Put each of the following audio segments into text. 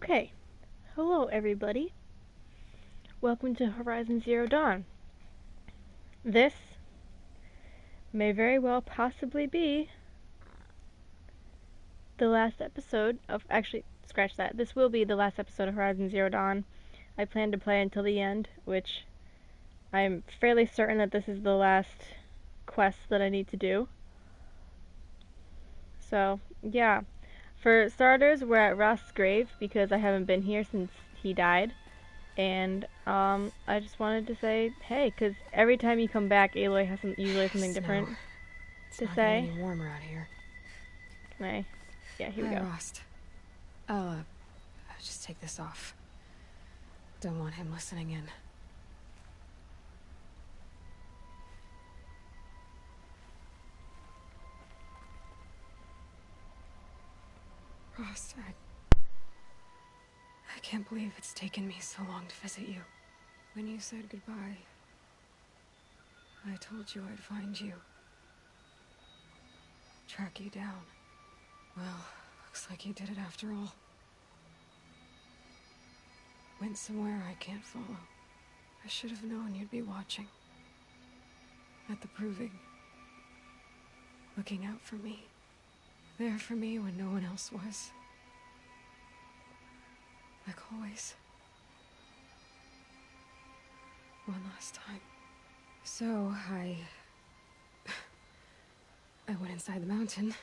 Okay, hello everybody. Welcome to Horizon Zero Dawn. This may very well possibly be the last episode of, actually, scratch that. This will be the last episode of Horizon Zero Dawn. I plan to play until the end, which I'm fairly certain that this is the last quest that I need to do. So, yeah. For starters, we're at Rost's grave because I haven't been here since he died. And I just wanted to say, hey, because every time you come back, Aloy has usually something different to It's not say. getting any warmer out here. Can I? Yeah, here we go. Rost. I'll just take this off. Don't want him listening in. Rost, I can't believe it's taken me so long to visit you. When you said goodbye, I told you I'd find you. Track you down. Well, looks like you did it after all. Went somewhere I can't follow. I should have known you'd be watching. At the proving. Looking out for me. There for me when no one else was. Like always. One last time. So, I went inside the mountain.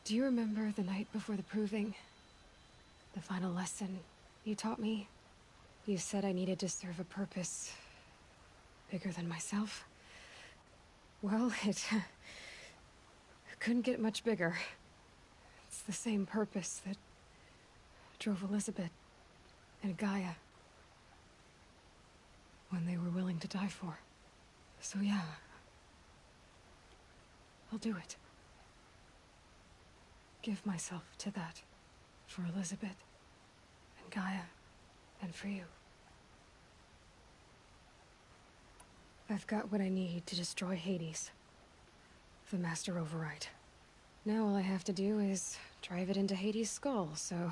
Do you remember the night before the proving? The final lesson you taught me? You said I needed to serve a purpose bigger than myself. Well, it couldn't get much bigger. It's the same purpose that drove Elizabeth and Gaia when they were willing to die for. So yeah, I'll do it. Give myself to that. For Elizabeth, and Gaia, and for you. I've got what I need to destroy Hades. The Master Override. Now all I have to do is drive it into Hades' skull, so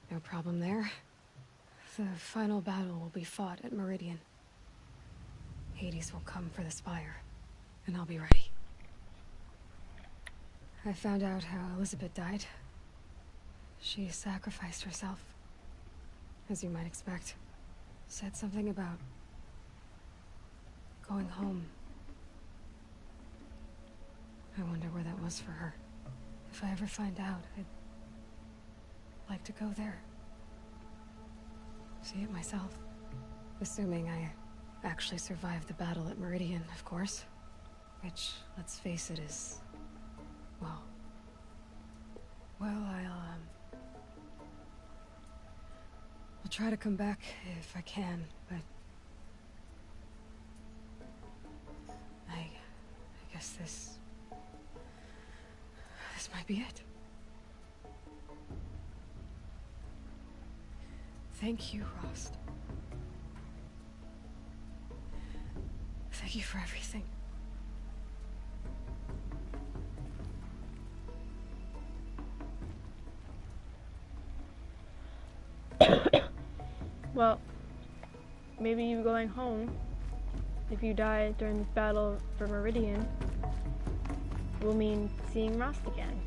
no problem there. The final battle will be fought at Meridian. Hades will come for the Spire, and I'll be ready. I found out how Elizabeth died. She sacrificed herself, as you might expect. Said something about going home. I wonder where that was for her. If I ever find out, I'd like to go there. See it myself. Assuming I actually survived the battle at Meridian, of course. Which, let's face it, is... well, I'll try to come back if I can, but... I guess this might be it. Thank you, Rost. Thank you for everything. Well, maybe you going home, if you die during this battle for Meridian, will mean seeing Rost again.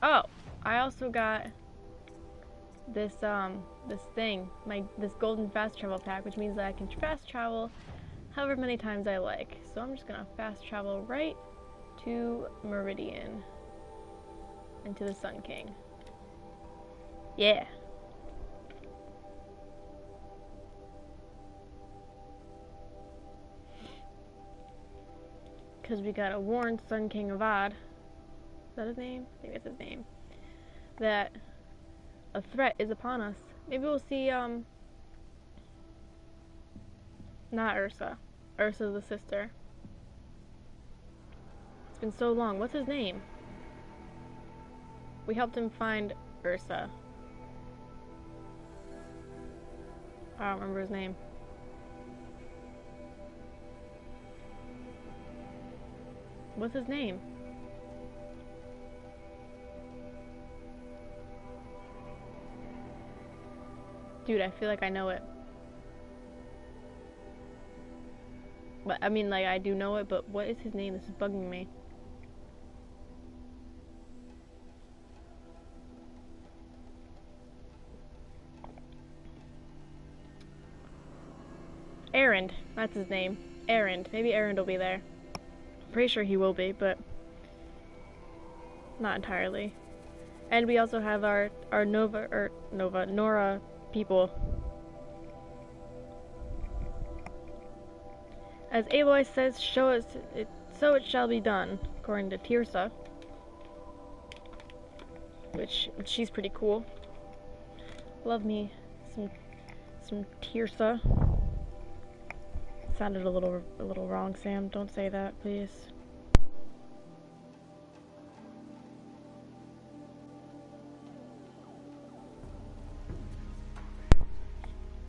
Oh, I also got this thing, this golden fast travel pack, which means that I can fast travel however many times I like. So I'm just gonna fast travel right to Meridian and to the Sun King. Yeah. Because we gotta warn Sun King Avad. Is that his name? I think that's his name. That a threat is upon us. Maybe we'll see, not Ursa. Ursa's the sister. It's been so long. What's his name? We helped him find Ursa. I don't remember his name. What's his name? Dude, I feel like I know it. But I mean, like, I do know it, but what is his name? This is bugging me. Errand. That's his name. Errand. Maybe Errand will be there. Pretty sure he will be, but not entirely. And we also have our Nora people. As Aloy says, show us it, so it shall be done, according to Tirsa. Which she's pretty cool. Love me some Tirsa. Sounded a little wrong, Sam. Don't say that, please.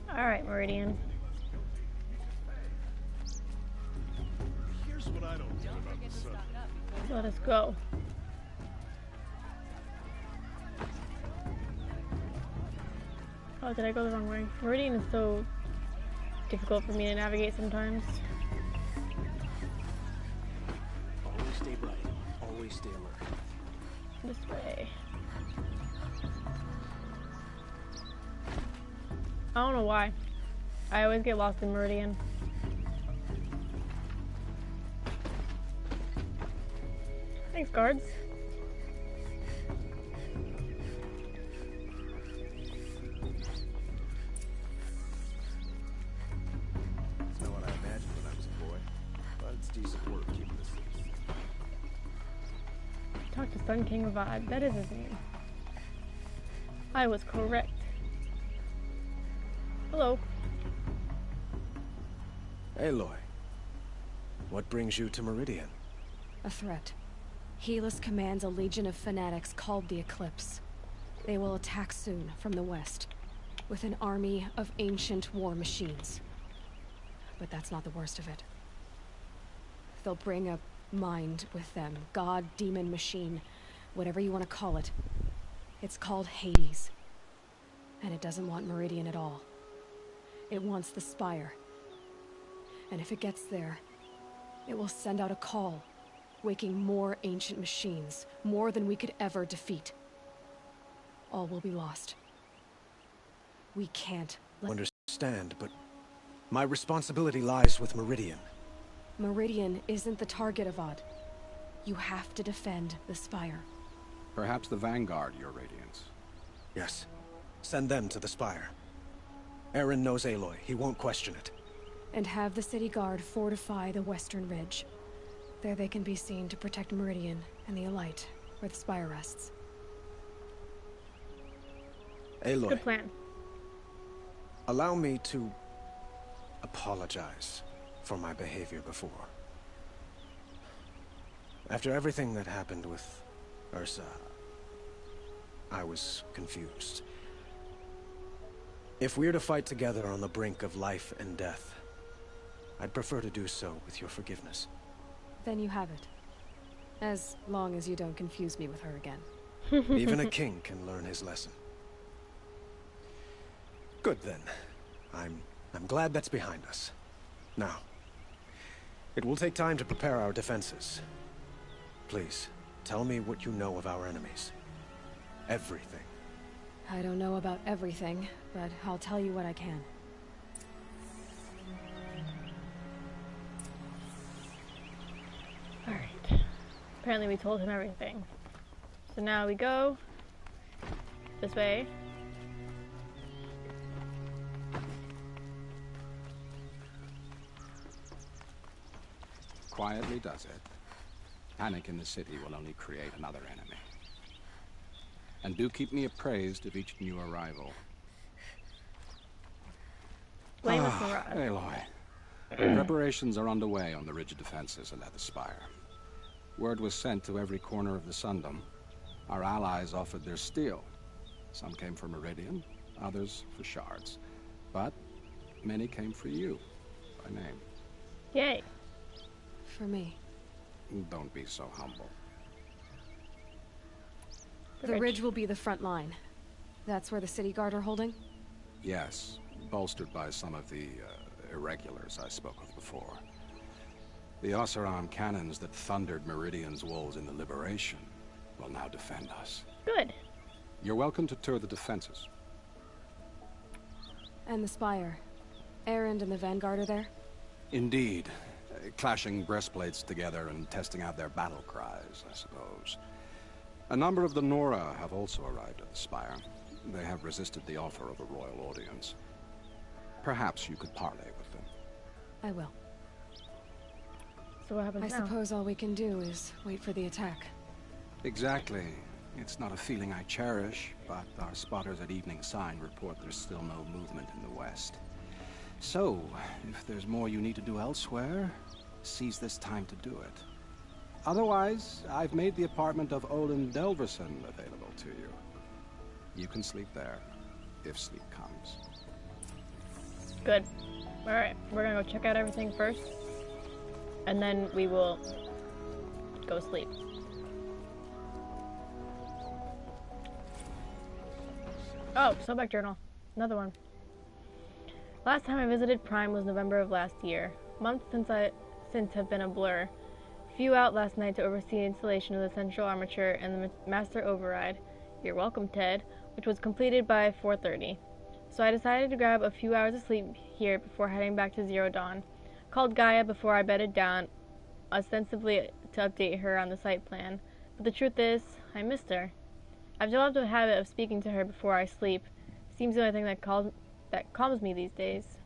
Alright, Meridian. Here's what I don't get about the sun. Let us go. Oh, did I go the wrong way? Meridian is so difficult for me to navigate sometimes. Always stay bright. Always stay alert. This way. I don't know why. I always get lost in Meridian. Thanks, guards. It's not what I imagined when I was a boy, but it's decent work keeping this safe. Talk to Sun King Revive. That is his name. I was correct. Hello. Aloy, what brings you to Meridian? A threat. Helis commands a legion of fanatics called the Eclipse. They will attack soon from the west, with an army of ancient war machines. But that's not the worst of it. They'll bring a mind with them. God, demon, machine, whatever you want to call it. It's called Hades. And it doesn't want Meridian at all. It wants the Spire. And if it gets there, it will send out a call, waking more ancient machines, more than we could ever defeat. All will be lost. We can't Understand, but my responsibility lies with Meridian. Meridian isn't the target, Avad. You have to defend the Spire. Perhaps the Vanguard, Your Radiance. Yes. Send them to the Spire. Aaron knows Aloy. He won't question it. And have the city guard fortify the western ridge. There they can be seen to protect Meridian and the Elite, where the Spire rests. Aloy, Good plan. allow me to apologize for my behavior before. After everything that happened with Ursa, I was confused. If we're to fight together on the brink of life and death, I'd prefer to do so with your forgiveness. Then you have it. As long as you don't confuse me with her again. Even a king can learn his lesson. Good then. I'm glad that's behind us. Now, it will take time to prepare our defenses. Please, tell me what you know of our enemies. Everything. I don't know about everything, but I'll tell you what I can. Alright. Apparently we told him everything. So now we go this way. Quietly does it. Panic in the city will only create another enemy. And do keep me appraised of each new arrival. Blameless Mirage. Aloy. Preparations are underway on the rigid defenses at the Spire. Word was sent to every corner of the Sundom. Our allies offered their steel. Some came for Meridian, others for shards. But many came for you, by name. Yay. For me. Don't be so humble. The ridge will be the front line. That's where the city guard are holding? Yes, bolstered by some of the irregulars I spoke of before. The Oseram cannons that thundered Meridian's walls in the Liberation will now defend us. Good. You're welcome to tour the defenses. And the Spire. Erend and the Vanguard are there? Indeed. Clashing breastplates together and testing out their battle cries, I suppose. A number of the Nora have also arrived at the Spire. They have resisted the offer of a royal audience. Perhaps you could parley with them. I will. So what happens now? I suppose all we can do is wait for the attack. Exactly. It's not a feeling I cherish, but our spotters at Evening Sign report there's still no movement in the west. So, if there's more you need to do elsewhere, seize this time to do it. Otherwise, I've made the apartment of Olin Delverson available to you. You can sleep there, if sleep comes. Good. Alright, we're gonna go check out everything first. And then we will go sleep. Oh, Sobeck Journal. Another one. Last time I visited Prime was November of last year. Months since have been a blur. Flew out last night to oversee the installation of the central armature and the master override. You're welcome, Ted, which was completed by 4:30. So I decided to grab a few hours of sleep here before heading back to Zero Dawn. Called Gaia before I bedded down, ostensibly to update her on the site plan. But the truth is, I missed her. I've developed a habit of speaking to her before I sleep. Seems the only thing that calms me these days.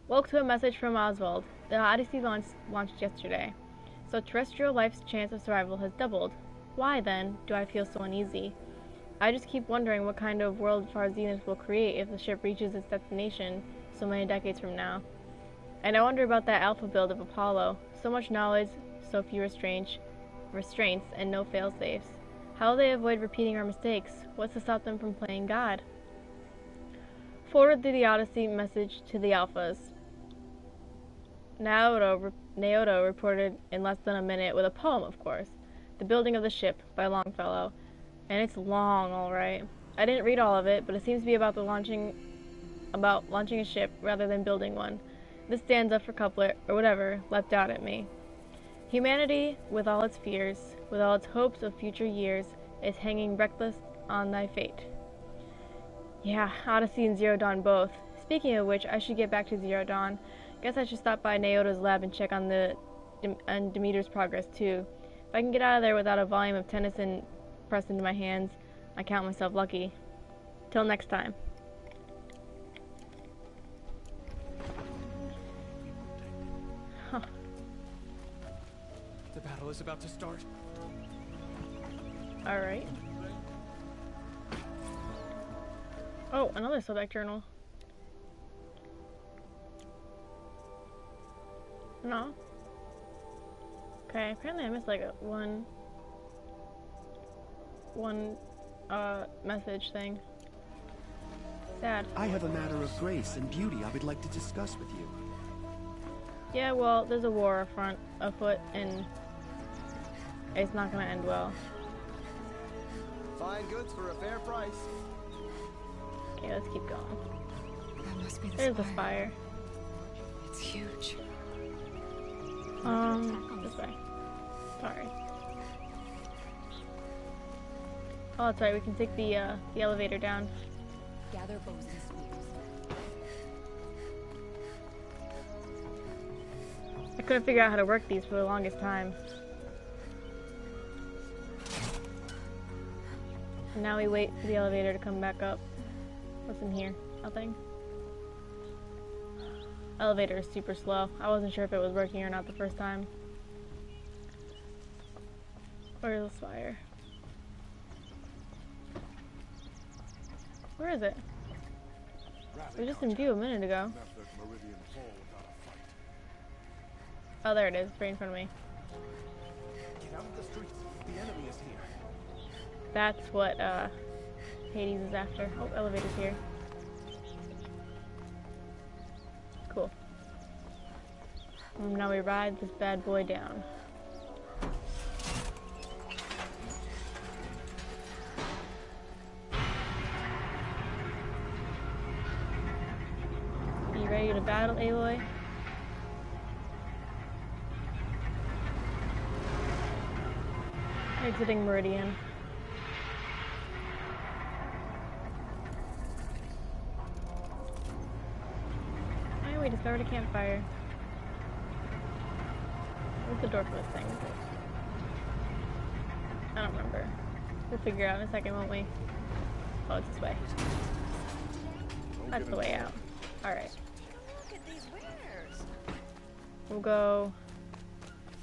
Woke to a message from Oswald. The Odyssey launched yesterday, so terrestrial life's chance of survival has doubled. Why, then, do I feel so uneasy? I just keep wondering what kind of world Far Zenith will create if the ship reaches its destination so many decades from now. And I wonder about that alpha build of Apollo. So much knowledge, so few restraints, and no fail-safes. How will they avoid repeating our mistakes? What's to stop them from playing God? Forward the Odyssey message to the Alphas. Naoto reported in less than a minute with a poem, of course. The Building of the Ship by Longfellow. And it's long, alright. I didn't read all of it, but it seems to be about launching a ship rather than building one. This stanza for couplet, or whatever, leapt out at me. Humanity, with all its fears, with all its hopes of future years, is hanging reckless on thy fate. Yeah, Odyssey and Zero Dawn both. Speaking of which, I should get back to Zero Dawn. Guess I should stop by Naoto's lab and check on Demeter's progress too. If I can get out of there without a volume of Tennyson pressed into my hands, I count myself lucky. Till next time. Huh. The battle is about to start. Alright. Oh, another Sobeck Journal. No. Okay, apparently I missed like one message thing. Sad. I have a matter of grace and beauty I would like to discuss with you. Yeah, well, there's a war afoot, and it's not gonna end well. Fine goods for a fair price. Okay, let's keep going. That must be the There's the Spire. Spire. It's huge. This way. Sorry. Oh, that's right. We can take the elevator down. Gather bows and spears. I couldn't figure out how to work these for the longest time. And now we wait for the elevator to come back up. What's in here? Nothing. Elevator is super slow. I wasn't sure if it was working or not the first time. Where's the Spire? Where is it? It was just in view a minute ago. Oh, there it is. It's right in front of me. Get out of the streets. The enemy is here. That's what Hades is after. Oh, elevator's here. Cool. And now we ride this bad boy down. battle, Aloy? Exiting Meridian. Oh, we discovered a campfire. Where's the door for this thing? I don't remember. We'll figure it out in a second, won't we? Oh, it's this way. That's the way out. Alright. Look at these wares. We'll go...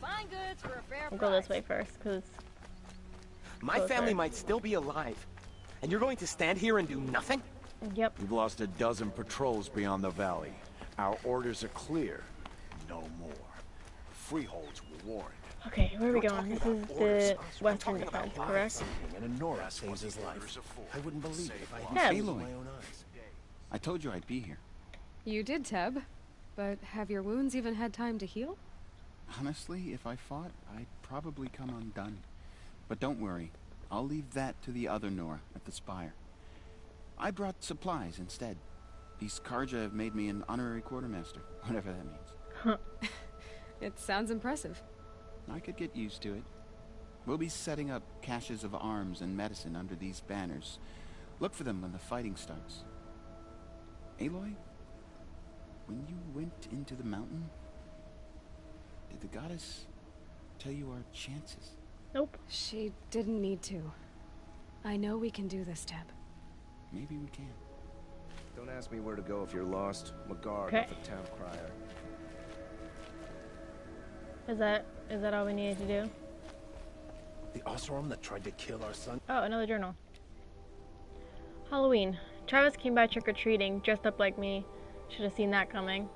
Fine goods for a fair We'll go this way first, because... My family might still be alive. And you're going to stand here and do nothing? Yep. We've lost a dozen patrols beyond the valley. Our orders are clear. No more. Freeholds were warned. Okay, where are we going? This is the western defense, correct? And Nora saves his life. I wouldn't believe it if I Teb. hadn't seen my own eyes. I told you I'd be here. You did, Teb. But have your wounds even had time to heal? Honestly, if I fought, I'd probably come undone. But don't worry, I'll leave that to the other Nora at the Spire. I brought supplies instead. These Karja have made me an honorary quartermaster, whatever that means. It sounds impressive. I could get used to it. We'll be setting up caches of arms and medicine under these banners. Look for them when the fighting starts. Aloy, when you went into the mountain, did the goddess tell you our chances? Nope. She didn't need to. I know we can do this, Teb. Maybe we can. Don't ask me where to go if you're lost. McGuard Okay. with the town crier. Is that all we needed to do? The Osram that tried to kill our son. Oh, another journal. Halloween. Travis came by trick-or-treating, dressed up like me. Should have seen that coming.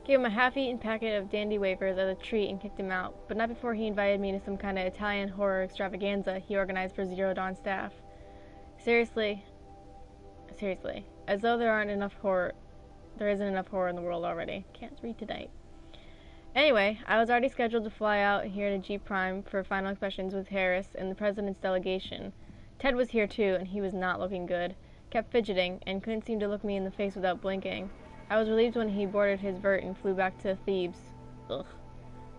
Gave him a half-eaten packet of dandy wafers as a treat and kicked him out, but not before he invited me to some kind of Italian horror extravaganza he organized for Zero Dawn staff. Seriously, as though there isn't enough horror in the world already. Can't read tonight. Anyway, I was already scheduled to fly out here to G Prime for final inspections with Harris and the president's delegation. Ted was here too, and he was not looking good. Kept fidgeting, and couldn't seem to look me in the face without blinking. I was relieved when he boarded his vert and flew back to Thebes. Ugh.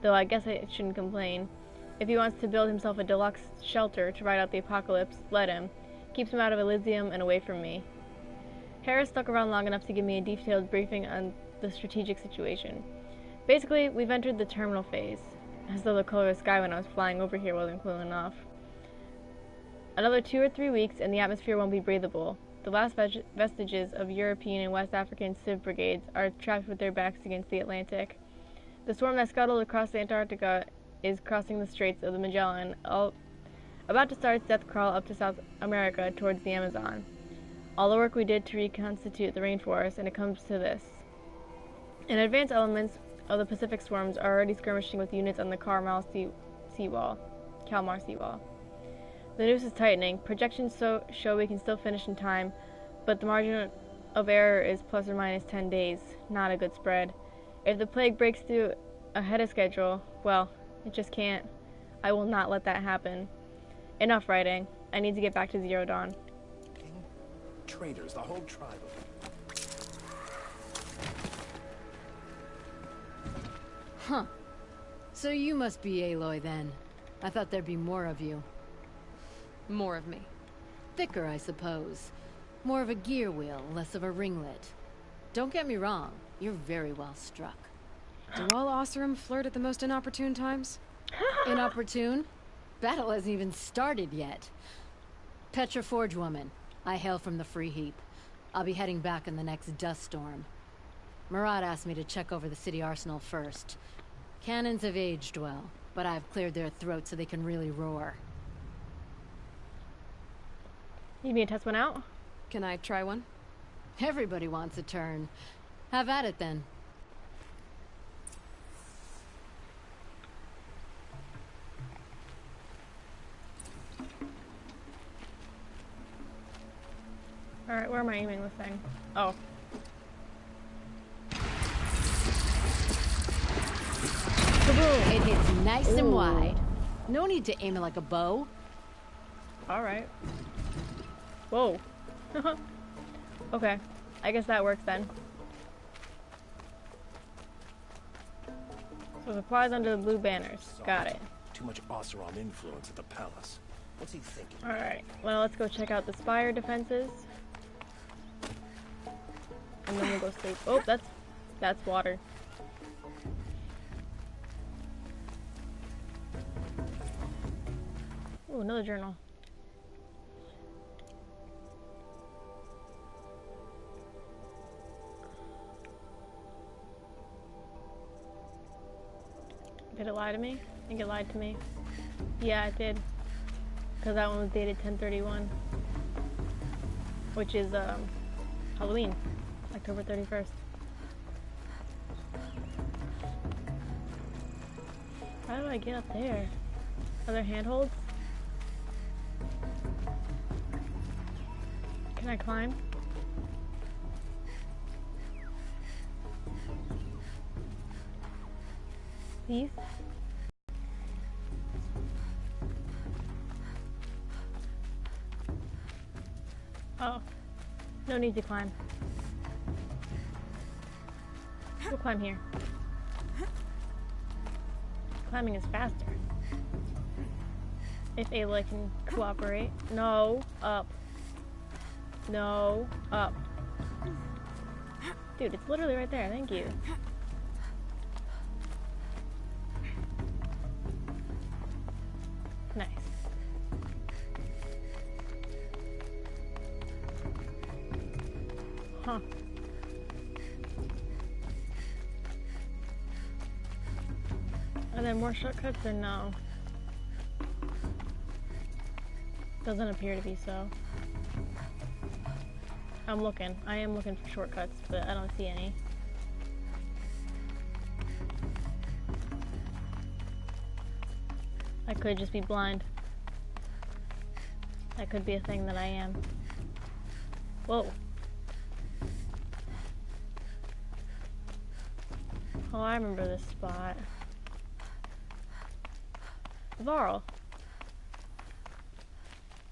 Though I guess I shouldn't complain. If he wants to build himself a deluxe shelter to ride out the apocalypse, let him. Keeps him out of Elysium and away from me. Harris stuck around long enough to give me a detailed briefing on the strategic situation. Basically, we've entered the terminal phase, as though the color of the sky when I was flying over here wasn't cool enough. Another 2 or 3 weeks and the atmosphere won't be breathable. The last vestiges of European and West African civ brigades are trapped with their backs against the Atlantic. The storm that scuttled across Antarctica is crossing the Straits of the Magellan, about to start its death crawl up to South America towards the Amazon. All the work we did to reconstitute the rainforest, and it comes to this. And advanced elements of the Pacific swarms are already skirmishing with units on the Kalmar seawall. The noose is tightening. Projections show we can still finish in time, but the margin of error is plus or minus 10 days. Not a good spread. If the plague breaks through ahead of schedule, well, it just can't. I will not let that happen. Enough writing. I need to get back to Zero Dawn. Traitors, the whole tribe of them. Huh. So you must be Aloy then. I thought there'd be more of you. More of me. Thicker, I suppose. More of a gear wheel, less of a ringlet. Don't get me wrong, you're very well struck. Do all Osram flirt at the most inopportune times? Inopportune? Battle hasn't even started yet. Petra Forge woman. I hail from the Free Heap. I'll be heading back in the next dust storm. Marat asked me to check over the city arsenal first. Cannons have aged well, but I've cleared their throats so they can really roar. Need me to test one out? Can I try one? Everybody wants a turn. Have at it then. Alright, where am I aiming this thing? Oh. Kaboom! It hits nice and Ooh. wide. No need to aim it like a bow. Alright. Whoa. Okay. I guess that works then. So supplies under the blue banners. Got it. Too much Oseram influence at the palace. What's he thinking? Alright, well, let's go check out the Spire defenses. And then we'll go sleep. Oh, that's water. Oh, another journal. Did it lie to me? I think it lied to me. Yeah, it did. Because that one was dated 10/31. Which is, Halloween. October 31st. How do I get up there? Are there handholds? Can I climb? These? Oh. No need to climb. We'll climb here. Climbing is faster. If Aloy can cooperate. No. Up. No. Up. Dude, it's literally right there. Thank you. Nice. Huh. Are there more shortcuts or no? Doesn't appear to be so. I'm looking. I am looking for shortcuts, but I don't see any. I could just be blind. That could be a thing that I am. Whoa. Oh, I remember this spot. Varl.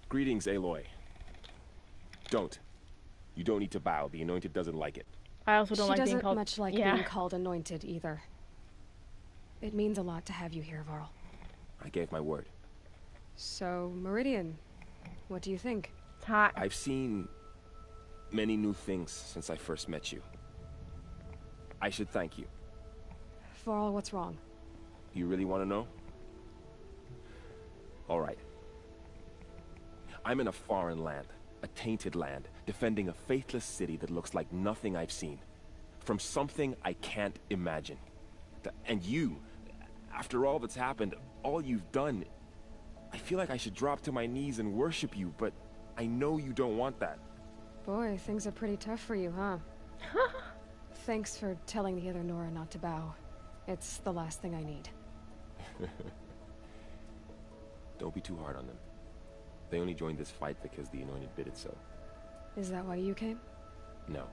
Greetings, Aloy. Don't. You don't need to bow. The Anointed doesn't like it. I also don't like being called... She called... doesn't much like being called Anointed either. It means a lot to have you here, Varl. I gave my word. So, Meridian, what do you think? It's hot. I've seen many new things since I first met you. I should thank you. Varl, what's wrong? You really want to know? All right. I'm in a foreign land, a tainted land, defending a faithless city that looks like nothing I've seen. From something I can't imagine. And you, after all that's happened, all you've done, I feel like I should drop to my knees and worship you, but I know you don't want that. Boy, things are pretty tough for you, huh? Thanks for telling the other Nora not to bow. It's the last thing I need. Don't be too hard on them. They only joined this fight because the Anointed bid it so. Is that why you came? No.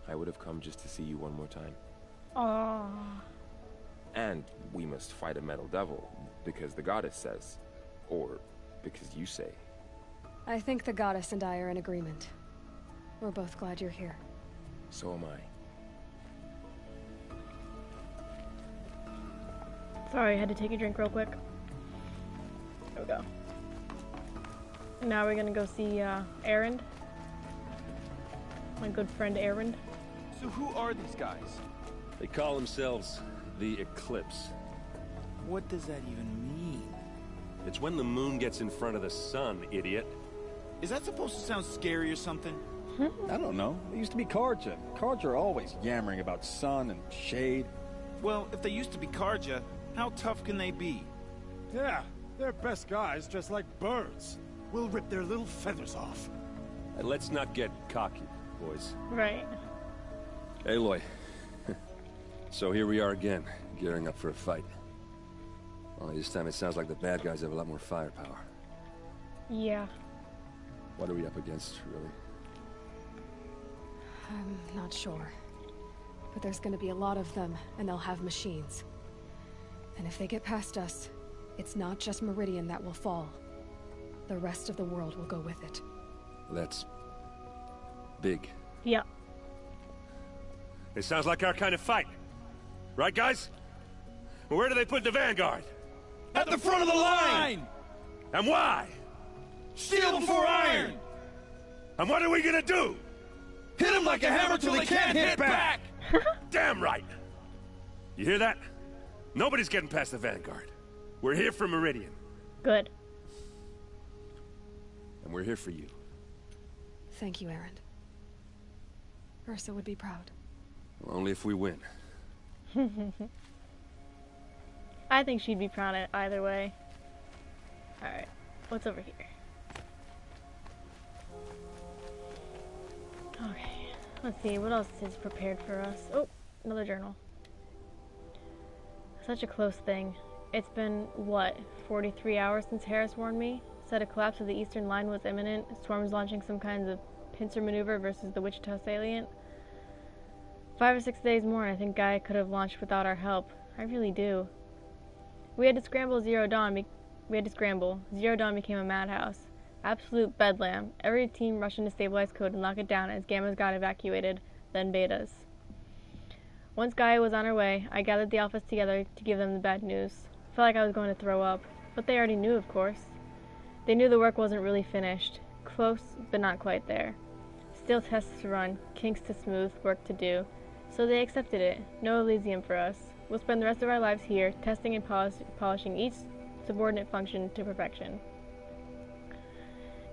I would have come just to see you one more time. Aww. And we must fight a metal devil, because the goddess says. Or because you say. I think the goddess and I are in agreement. We're both glad you're here. So am I. Sorry, I had to take a drink real quick. There we go. Now we're gonna go see Erend. My good friend Erend. So who are these guys? They call themselves the Eclipse. What does that even mean? It's when the moon gets in front of the sun, idiot. Is that supposed to sound scary or something? I don't know. It used to be Karja. Karja are always yammering about sun and shade. Well, if they used to be Karja, how tough can they be? Yeah, they're best guys just like birds. We'll rip their little feathers off. And let's not get cocky, boys. Right. Aloy. So here we are again, gearing up for a fight. Only this time it sounds like the bad guys have a lot more firepower. Yeah. What are we up against, really? I'm not sure. But there's gonna be a lot of them, and they'll have machines. And if they get past us, it's not just Meridian that will fall. The rest of the world will go with it. That's big. Yeah. It sounds like our kind of fight. Right, guys? Well, where do they put the Vanguard? At the front of the line! And why? Steel before iron! And what are we gonna do? Hit him like a hammer till he can't hit back! Damn right! You hear that? Nobody's getting past the Vanguard. We're here for Meridian. Good. And we're here for you. Thank you, Aaron. Ursa would be proud. Well, only if we win. I think she'd be proud of either way. Alright, what's over here? Okay, let's see, what else is prepared for us? Oh, another journal. Such a close thing. It's been, what, 43 hours since Harris warned me? Said a collapse of the eastern line was imminent, swarms launching some kinds of pincer maneuver versus the Wichita salient. 5 or 6 days more, and I think Gaia could have launched without our help. I really do. We had to scramble. Zero Dawn became a madhouse. Absolute bedlam. Every team rushed into stabilize code and lock it down as Gammas got evacuated, then Betas. Once Gaia was on her way, I gathered the Alphas together to give them the bad news. Felt like I was going to throw up. But they already knew, of course. They knew the work wasn't really finished. Close, but not quite there. Still tests to run, kinks to smooth, work to do. So they accepted it. No Elysium for us. We'll spend the rest of our lives here, testing and polishing each subordinate function to perfection.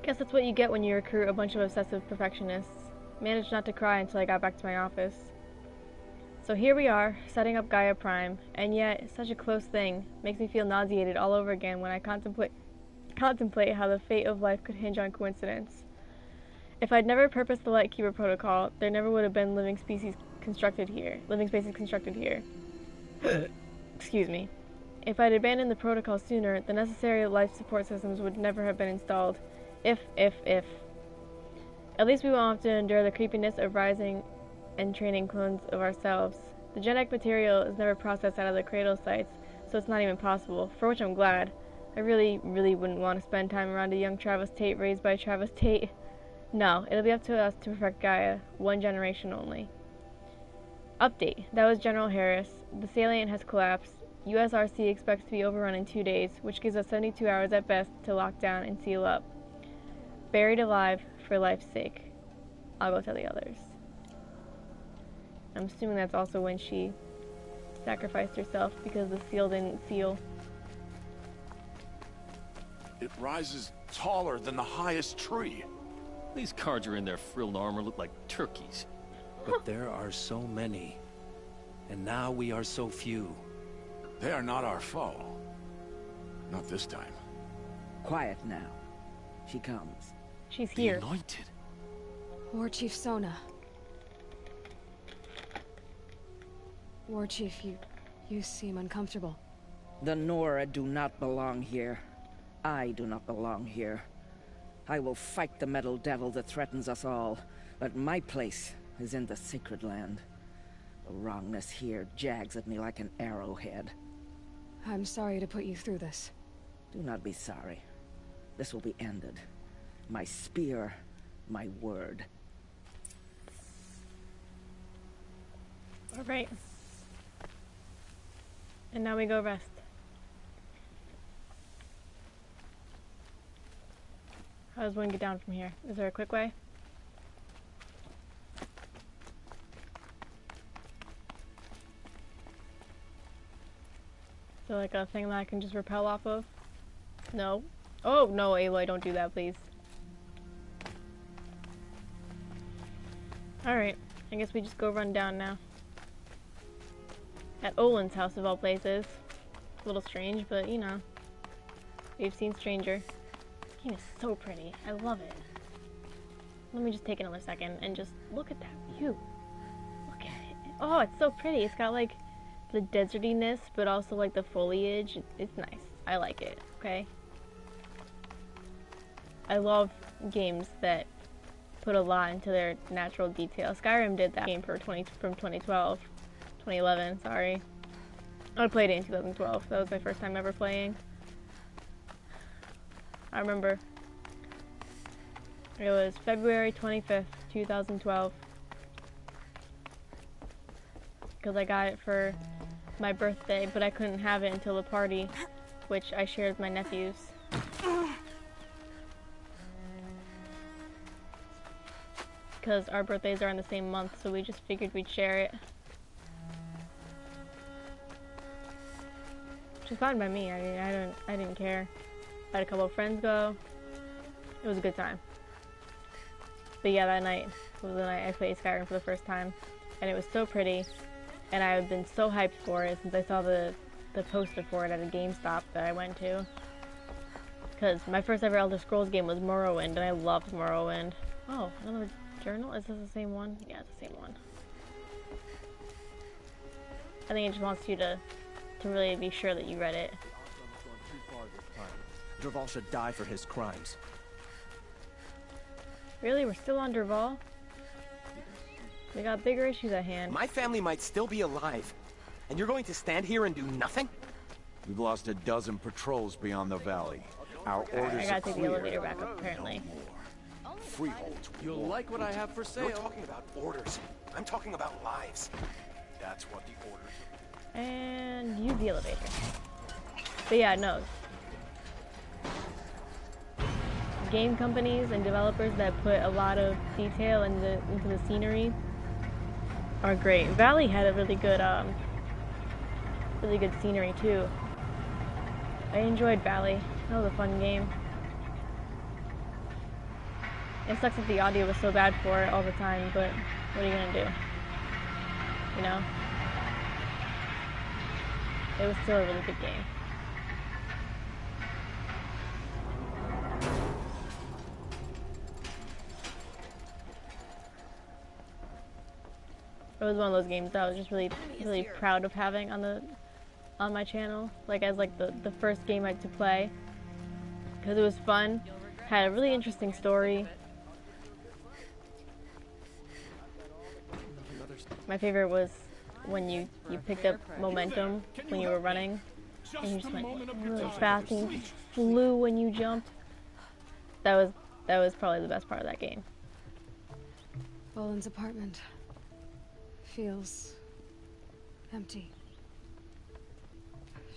Guess that's what you get when you recruit a bunch of obsessive perfectionists. Managed not to cry until I got back to my office. So here we are, setting up Gaia Prime, and yet, such a close thing. Makes me feel nauseated all over again when I contemplate how the fate of life could hinge on coincidence. If I'd never purposed the Lightkeeper Protocol, there never would have been living spaces constructed here. Excuse me. If I'd abandoned the protocol sooner, the necessary life support systems would never have been installed. If. At least we won't have to endure the creepiness of rising and training clones of ourselves. The genetic material is never processed out of the cradle sites, so it's not even possible, for which I'm glad. I really wouldn't want to spend time around a young Travis Tate raised by Travis Tate. No, it'll be up to us to perfect Gaia, one generation only. Update. That was General Harris. The salient has collapsed. USRC expects to be overrun in 2 days, which gives us 72 hours at best to lock down and seal up. Buried alive for life's sake. I'll go tell the others. I'm assuming that's also when she sacrificed herself because the seal didn't seal. It rises taller than the highest tree. These Carja in their frilled armor look like turkeys. But there are so many. And now we are so few. They are not our foe. Not this time. Quiet now. She comes. She's here. The Anointed. War Chief Sona. War Chief, you seem uncomfortable. The Nora do not belong here. I do not belong here. I will fight the metal devil that threatens us all, but my place is in the sacred land. The wrongness here jags at me like an arrowhead. I'm sorry to put you through this. Do not be sorry. This will be ended. My spear, my word. Alright. And now we go rest. How does one get down from here? Is there a quick way? Is there like a thing that I can just rappel off of? No. Oh, no, Aloy, don't do that, please. Alright, I guess we just go run down now. At Olin's house of all places. A little strange, but you know. We've seen stranger. This game is so pretty. I love it. Let me just take another second and just look at that view. Look at it. Oh, it's so pretty. It's got like the desertiness, but also like the foliage. It's nice. I like it, okay? I love games that put a lot into their natural detail. Skyrim did that game from 2011, sorry. I played it in 2012. That was my first time ever playing. I remember it was February 25th, 2012. Because I got it for my birthday, but I couldn't have it until the party, which I shared with my nephews. Because our birthdays are in the same month, so we just figured we'd share it. Which is fine by me. I mean, I didn't care. I had a couple of friends go. It was a good time. But yeah, that night was the night I played Skyrim for the first time, and it was so pretty, and I had been so hyped for it since I saw the poster for it at a GameStop that I went to. Because my first ever Elder Scrolls game was Morrowind, and I loved Morrowind. Oh, another journal? Is this the same one? Yeah, it's the same one. I think it just wants you to really be sure that you read it. Dervahl should die for his crimes. Really? We're still on Dervahl? We got bigger issues at hand. My family might still be alive, and you're going to stand here and do nothing? We've lost a dozen patrols beyond the valley. Our orders I gotta are take the clear. elevator back up, apparently. Freeholds. You'll like what I have for sale. You're talking about orders. I'm talking about lives. That's what the orders are. And use the elevator. But yeah, no. Game companies and developers that put a lot of detail into the scenery are great. Valley had a really good scenery too. I enjoyed Valley. That was a fun game. It sucks that the audio was so bad for it all the time, but what are you gonna do? You know? It was still a really good game. It was one of those games that I was just really proud of having on my channel, like as like the first game I had to play, because it was fun, had a really interesting story. My favorite was when you picked up momentum when you were running, and you just went really fast and you flew when you jumped. That was probably the best part of that game. Boland's apartment feels empty.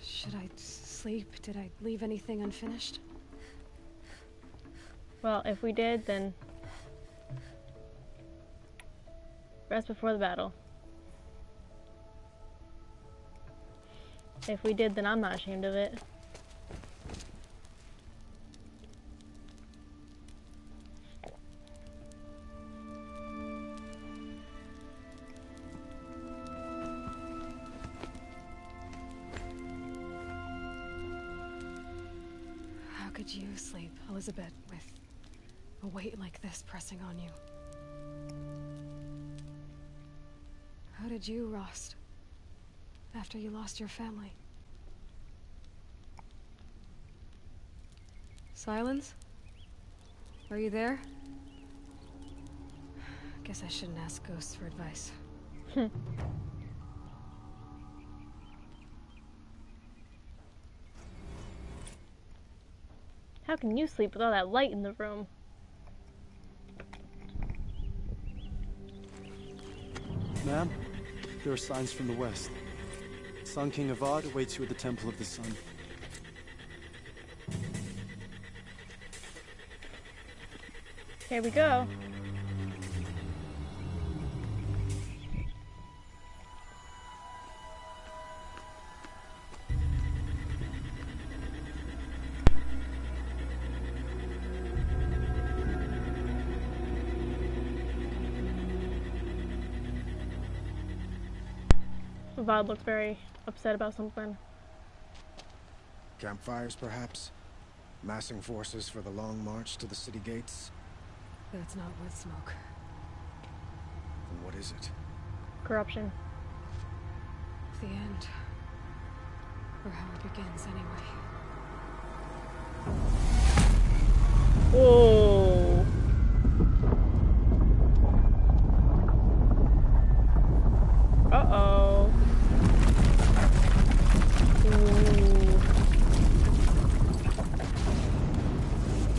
Should I sleep? Did I leave anything unfinished? Well, if we did, then rest before the battle. If we did, then I'm not ashamed of it. How could you sleep, Elizabeth, with a weight like this pressing on you? How did you, Rost, after you lost your family? Silence? Are you there? Guess I shouldn't ask ghosts for advice. How can you sleep with all that light in the room? Ma'am, there are signs from the west. Sun King Avad awaits you at the Temple of the Sun. Here we go. Avad looks very upset about something. Campfires, perhaps? Massing forces for the long march to the city gates? That's not wood smoke. Then what is it? Corruption. The end. Or how it begins, anyway. Whoa. Uh-oh. Ooh.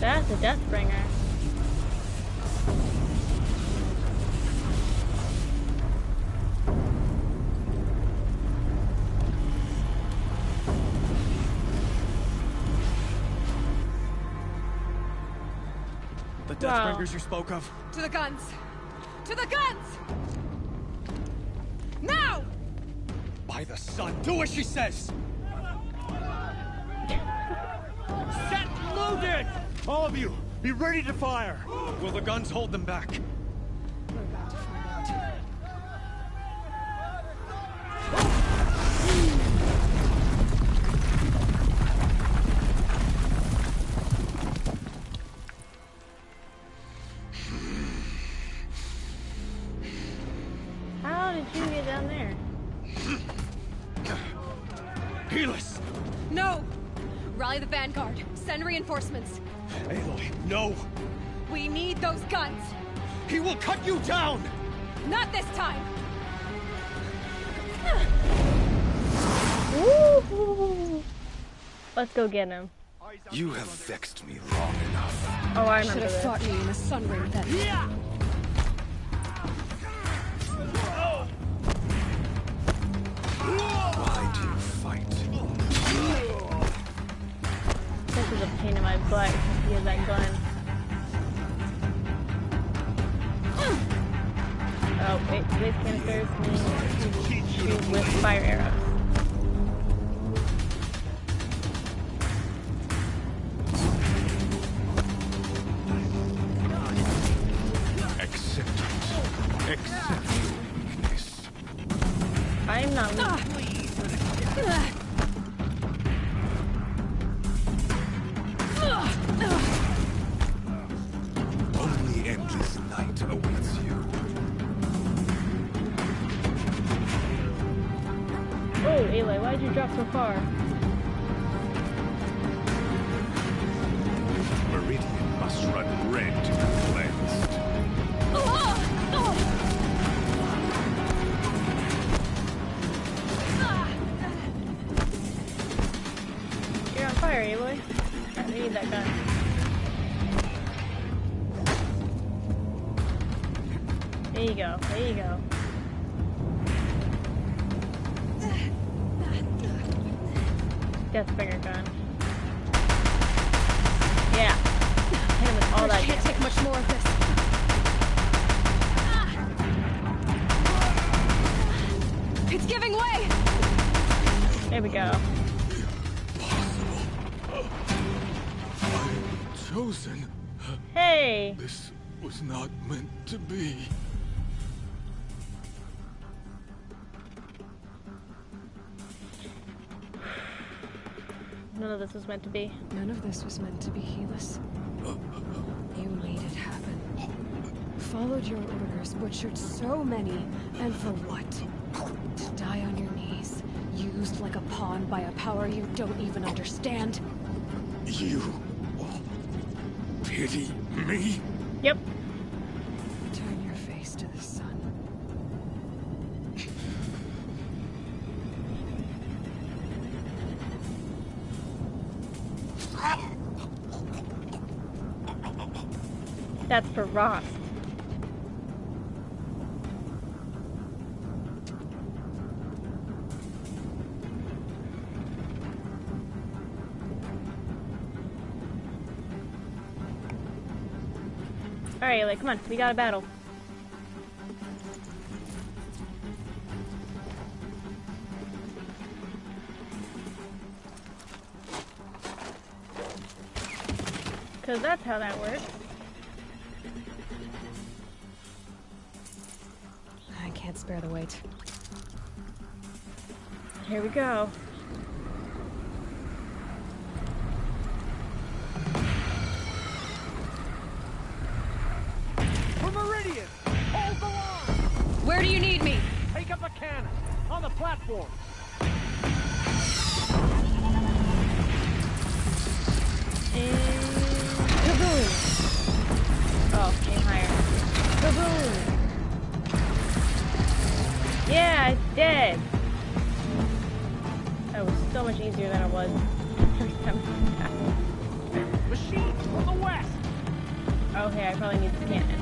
That's a Deathbringer. The Deathbringers you spoke of? To the guns! To the guns! Now! By the sun, do as she says! Set loaded! All of you, be ready to fire! Will the guns hold them back? We're about to find out. How did you get down there? Helis! No! Rally the vanguard. Send reinforcements. Aloy, no! We need those guns! He will cut you down! Not this time! Woo! Let's go get him. You have vexed me long enough. Oh, I remember Should have this. fought me in the sun ring then. Yeah! Why do you fight? This is a pain in my butt because he has that gun. Oh, wait, today's canisters mean shoot with fire arrows. Accept your weakness. I am not weak. Only endless night awaits you. Oh, Aloy, why'd you drop so far? Meridian must run red to be cleansed. You're on fire, Aloy. Alright, we need that gun. There you go, there you go. Deathbringer gun. Yeah. Hit him with all that. Can't take much more of this. It's giving way! There we go. Chosen. Hey! This was not meant to be. None of this was meant to be. None of this was meant to be, Helis. You made it happen. Followed your orders, butchered so many, and for what? To die on your knees, used like a pawn by a power you don't even understand? You pity me? Yep. Turn your face to the sun. That's for Ross. Alright, like, come on, we got a battle. Because that's how that works. I can't spare the weight. Here we go. For Meridian! Hold the line! Where do you need me? Take up a cannon! On the platform! And kaboom! Oh, aim higher. Kaboom! Yeah, it's dead! That was so much easier than it was first time. Machine from the west! Okay, I probably need the cannon.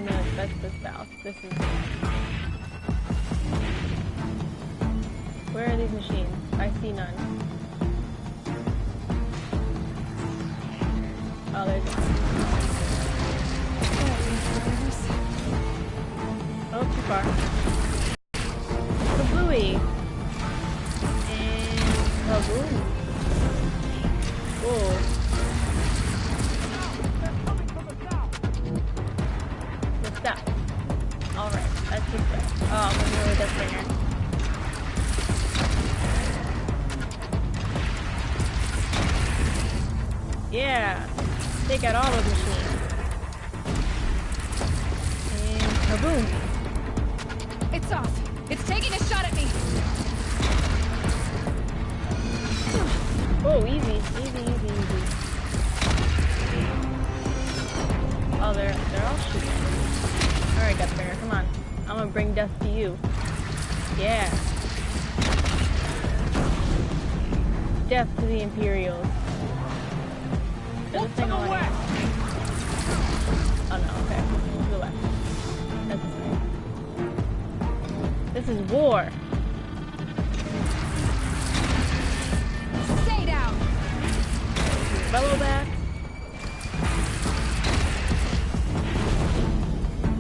No, that's the south. This is... Where are these machines? I see none. Oh, there's one. Oh, too far. Kablooey. And kaboom. Whoa. What's that? Alright, that's this way. Oh, I'm gonna go with that finger. Yeah. Take out all those machines. And kaboom. It's off. It's taking a shot at me. Oh, easy. Oh, they're all shooting. Alright, Deathbringer, come on. I'm gonna bring death to you. Yeah. Death to the Imperials. There's a thing on here. Oh no, okay. To the left. That's this way. This is war. Stay down. Fellow back.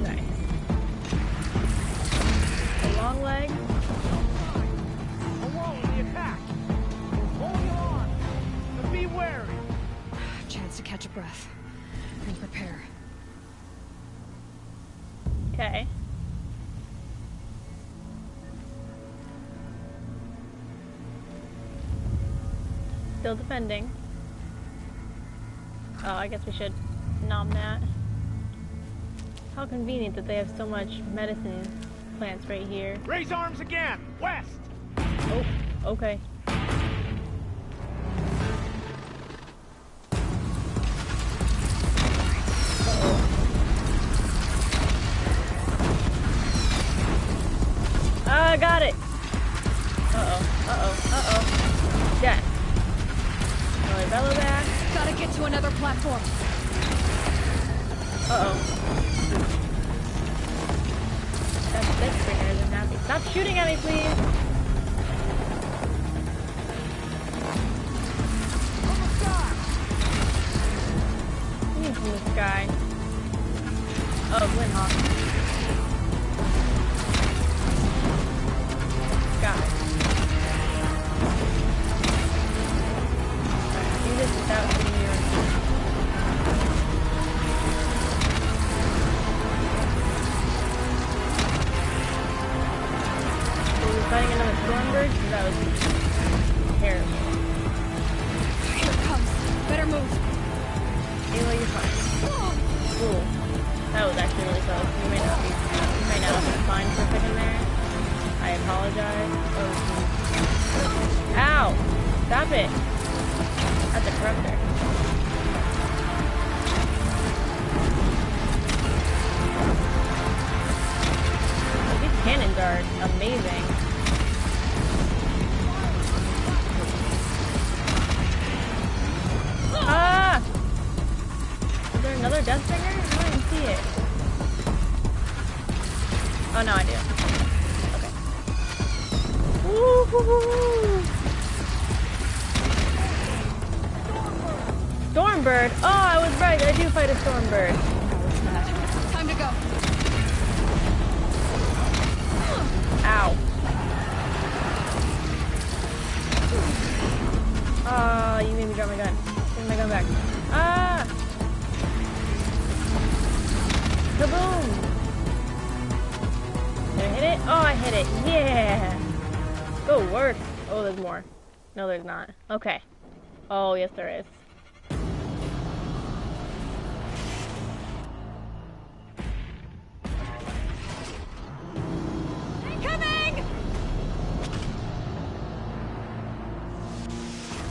Nice. A long leg. Alone in the attack. Hold your on. But be wary. Chance to catch a breath and prepare. Okay. Still defending. Oh, I guess we should nom that. How convenient that they have so much medicine plants right here. Raise arms again. West. Oh, okay. I got it! Uh-oh. Death. Another bellow back. Gotta get to another platform. Uh-oh. That Deathbringer isn't happy. Stop shooting at me, please! What do you mean from the sky? Oh, Windhawk. Sky. Do this without hitting your... So we're fighting another Stormbird? Because that was terrible. Here it comes. Better move. Aloy, you're fine. Cool. That was actually really close. You may not have been fine for a second there. I apologize. Oh. Ow! Stop it! That's a corruptor. These cannons are amazing. Ah! Is there another Deathbringer? I don't even see it. Oh no, I do. Okay. Woo-hoo-hoo-hoo! Stormbird! Oh, I was right. I do fight a Stormbird. Time to go. Ow. Ah, you made me drop my gun. Give me my gun back. Ah! Kaboom! Did I hit it? Oh, I hit it. Yeah! Go work. Oh, there's more. No, there's not. Okay. Oh, yes, there is.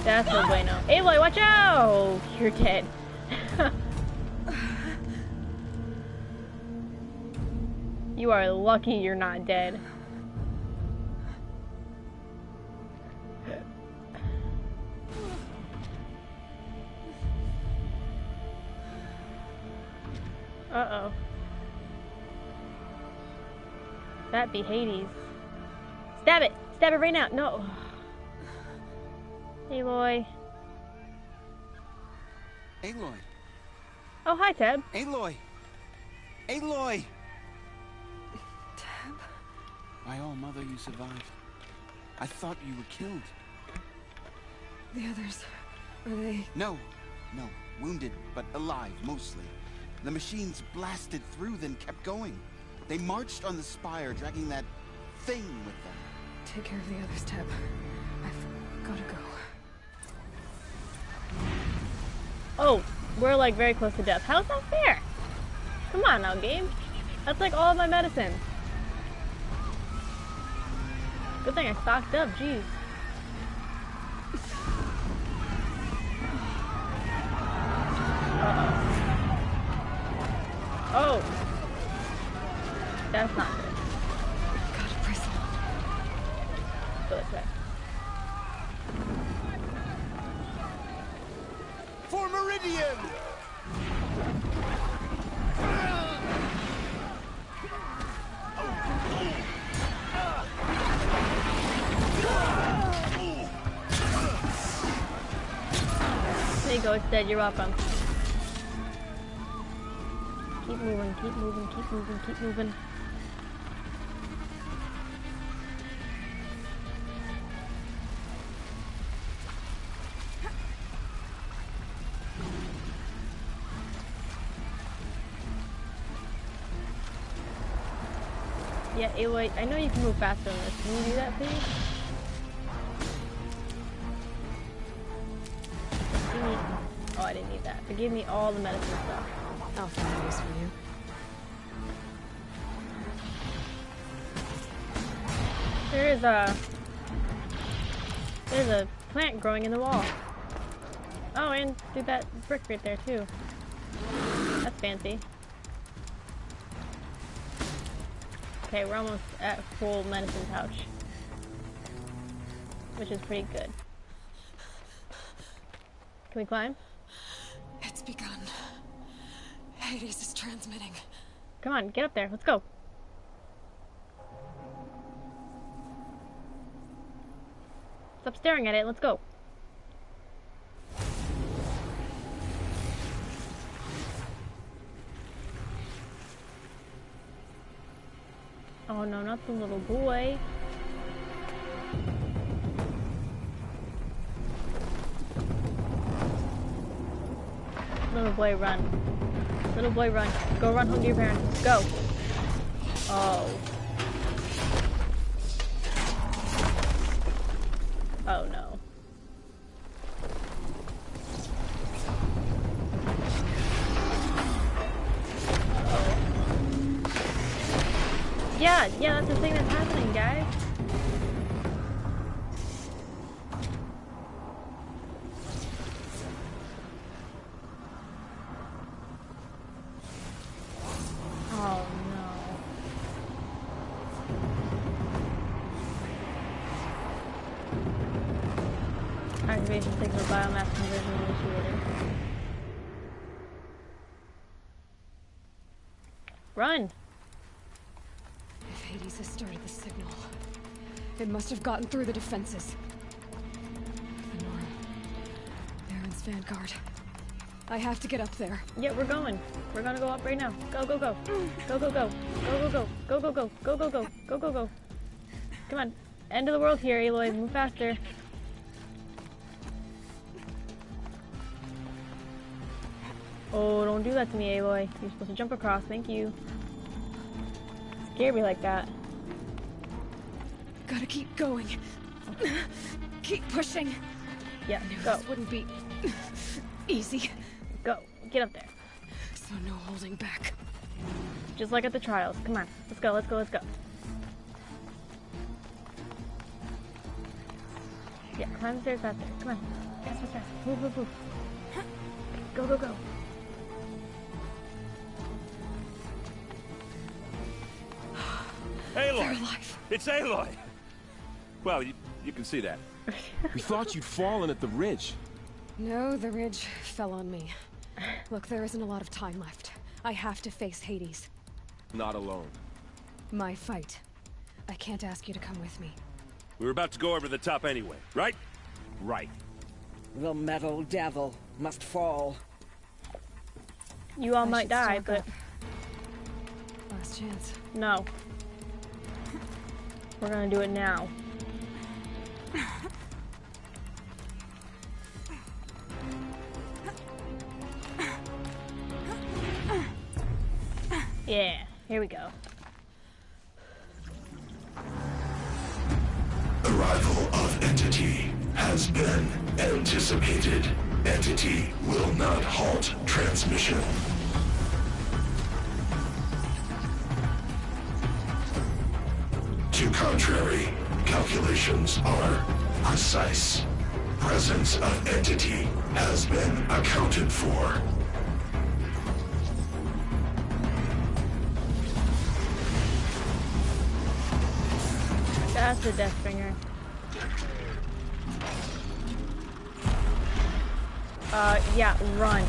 That's no bueno. Aloy, watch out! You're dead. You are lucky you're not dead. Uh-oh. That be Hades. Stab it! Stab it right now! No! Aloy. Aloy, Oh, hi, Teb. Aloy! Aloy! Teb? My own mother, you survived. I thought you were killed. The others, are they... No. Wounded, but alive, mostly. The machines blasted through, then kept going. They marched on the Spire, dragging that thing with them. Take care of the others, Teb. I've gotta go. Oh, we're like very close to death. How's that fair? Come on now, game. That's like all of my medicine. Good thing I stocked up, jeez. Oh. That's not good. Gotta press on. Go this way. For Meridian! There you go, it's dead. You're welcome. Keep moving, keep moving, keep moving, keep moving. Yeah, Aloy, I know you can move faster than this. Can you do that, please? Give me... Oh, I didn't need that. But give me all the medicine stuff. I'll find use for you. There's a plant growing in the wall. Oh, and do that brick right there too. That's fancy. Okay, we're almost at full medicine pouch, which is pretty good. Can we climb? It's begun. Hades is transmitting. Come on, get up there. Let's go. Stop staring at it. Let's go. Oh no, not the little boy. Little boy, run. Little boy, run. Go run home to your parents. Go. Oh. Oh no. Yeah, that's the thing that's happening, guys. Oh no. Activation signal biomass conversion initiated. Run! If Hades has started the signal, it must have gotten through the defenses. The Norm. Baron's vanguard. I have to get up there. Yeah, we're going. We're gonna go up right now. Go, go, go. Go, go, go. Go, go, go. Go, go, go. Go, go, go. Go, go, go. Come on. End of the world here, Aloy. Move faster. Oh, don't do that to me, Aloy. You're supposed to jump across. Thank you. Scare me like that. Gotta keep going. Keep pushing. Yeah, I knew go. this wouldn't be easy. Go. Get up there. So no holding back. Just like at the trials. Come on. Let's go, let's go, let's go. Yeah, climb the stairs faster. Come on. Fast, fast, fast. Move, move, move. Go, go, go. Aloy! They're alive. It's Aloy! Well, you can see that. We thought you'd fallen at the ridge. No, the ridge fell on me. Look, there isn't a lot of time left. I have to face Hades. Not alone. My fight. I can't ask you to come with me. We were about to go over the top anyway, right? Right. The metal devil must fall. You all I might should die, stock but up. Last chance. no. We're gonna do it now. Yeah, here we go. Arrival of Entity has been anticipated. Entity will not halt transmission. To contrary, calculations are precise. Presence of Entity has been accounted for. That's a death bringer. Yeah, run.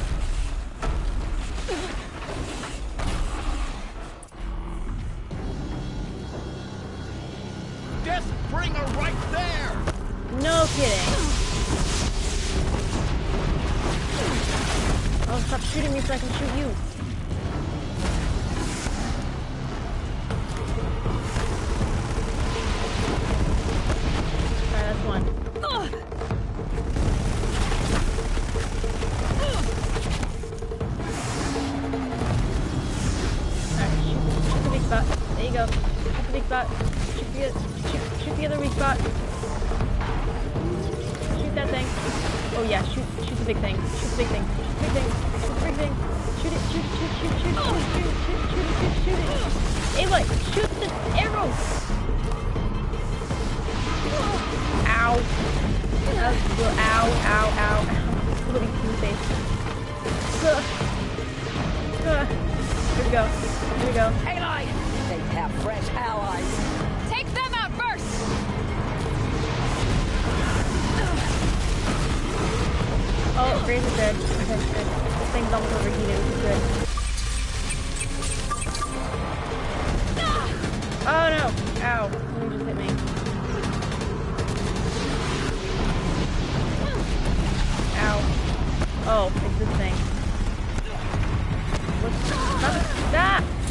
Death bringer right there! No kidding. Oh, stop shooting me so I can shoot you. Alright, that's one. Shoot the weak spot. There you go. Shoot the weak spot. Shoot the other weak spot. Shoot that thing. Oh yeah, shoot the big thing. Shoot the big thing. Shoot the big thing. Shoot the big thing. Shoot it. Shoot it. Aloy, shoot the arrow. Ow. Ow. Exploding in the face. Here we go. Aloy! They have fresh allies. Take them out first! Oh, Grace is dead. Okay, good. This thing's almost overheated, which is good. Oh no! Ow. Something just hit me. Ow. Oh, it's this thing.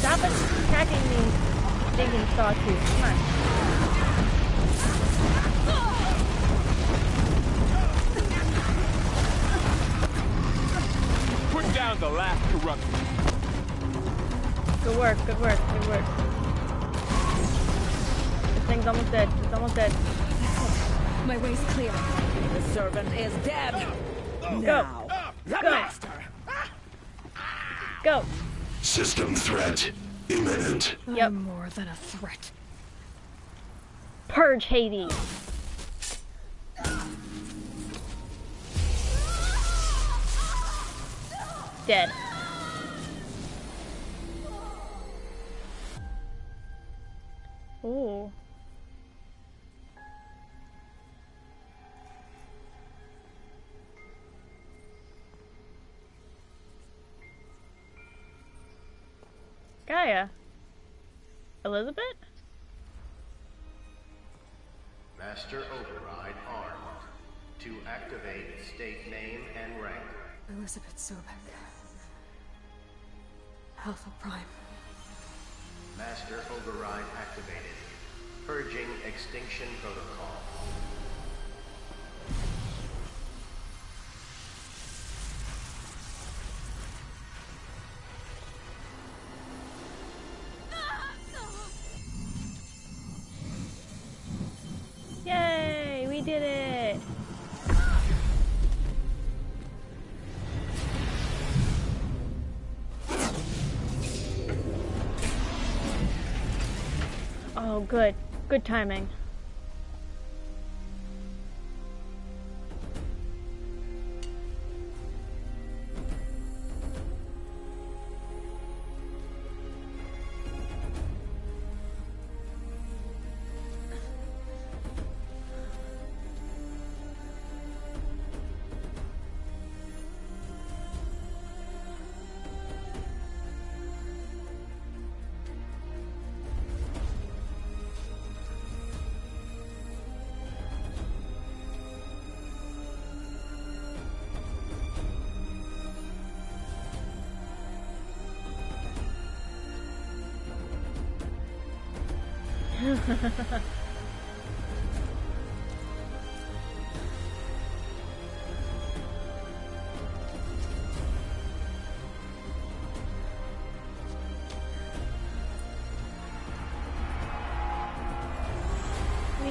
Stop attacking me. Stinking sawtooth. Come on. Put down the last corruption. Good work. This thing's almost dead. It's almost dead. My way's clear. The servant is dead. Go. Now, the Go. master. Go. System threat imminent. Yep. I'm more than a threat. Purge Hades. Dead. Ooh. Gaia. Elizabeth? Master Override armed. To activate state name and rank. Elizabeth Sobek. Alpha Prime. Master Override activated. Purging extinction protocol. Yay! We did it! Oh, good. Good timing. We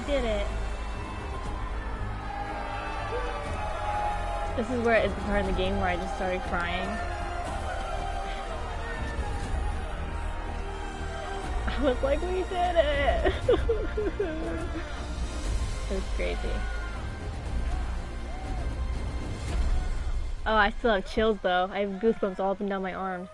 did it. This is where it's the part of the game where I just started crying. I was like, we did it! It was crazy. Oh, I still have chills though. I have goosebumps all up and down my arms.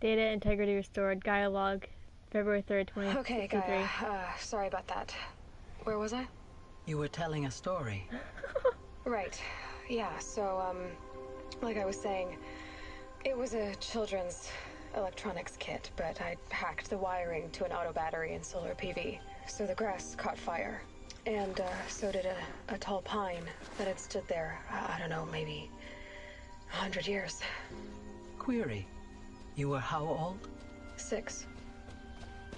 Data integrity restored. Gaia log, February 3rd, 2063. Okay, Gaia. Sorry about that. Where was I? You were telling a story. Right. Yeah, so, like I was saying, it was a children's electronics kit, but I hacked the wiring to an auto battery and solar PV. So the grass caught fire. And, so did a tall pine that had stood there, I don't know, maybe 100 years. Query. You were how old? 6.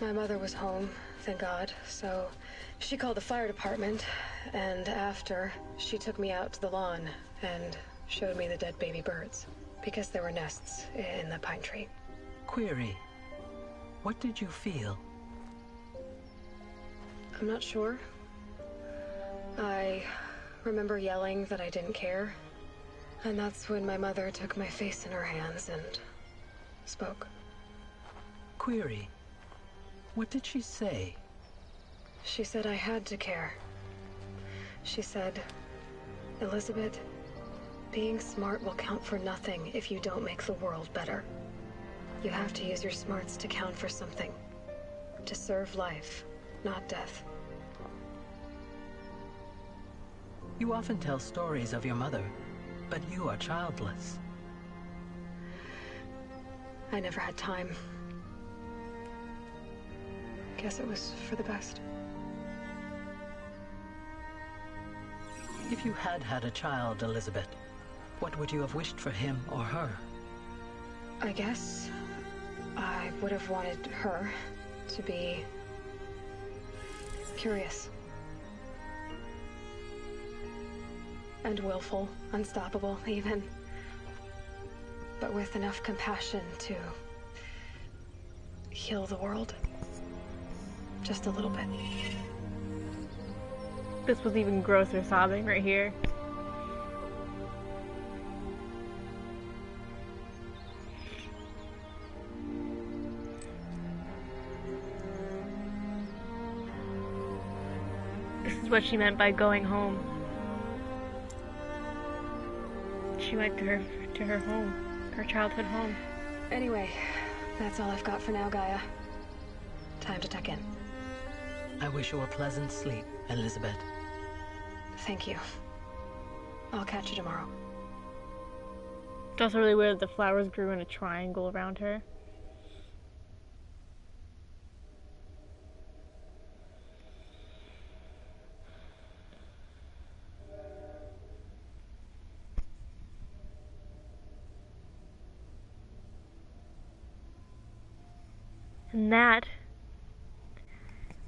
My mother was home, thank God, so she called the fire department, and after, she took me out to the lawn and showed me the dead baby birds, because there were nests in the pine tree. Query. What did you feel? I'm not sure. I remember yelling that I didn't care, and that's when my mother took my face in her hands and spoke. Query. What did she say? She said I had to care. She said, Elizabeth, being smart will count for nothing if you don't make the world better. You have to use your smarts to count for something. To serve life, not death. You often tell stories of your mother, but you are childless. I never had time. Guess it was for the best. If you had had a child, Elizabeth, what would you have wished for him or her? I guess I would have wanted her to be curious. And willful, unstoppable, even. But with enough compassion to heal the world. Just a little bit. This was even grosser sobbing right here. This is what she meant by going home. She went to her home, her childhood home. Anyway, that's all I've got for now, Gaia. Time to tuck in. I wish you a pleasant sleep, Elizabeth. Thank you. I'll catch you tomorrow. It's also really weird that the flowers grew in a triangle around her. And that,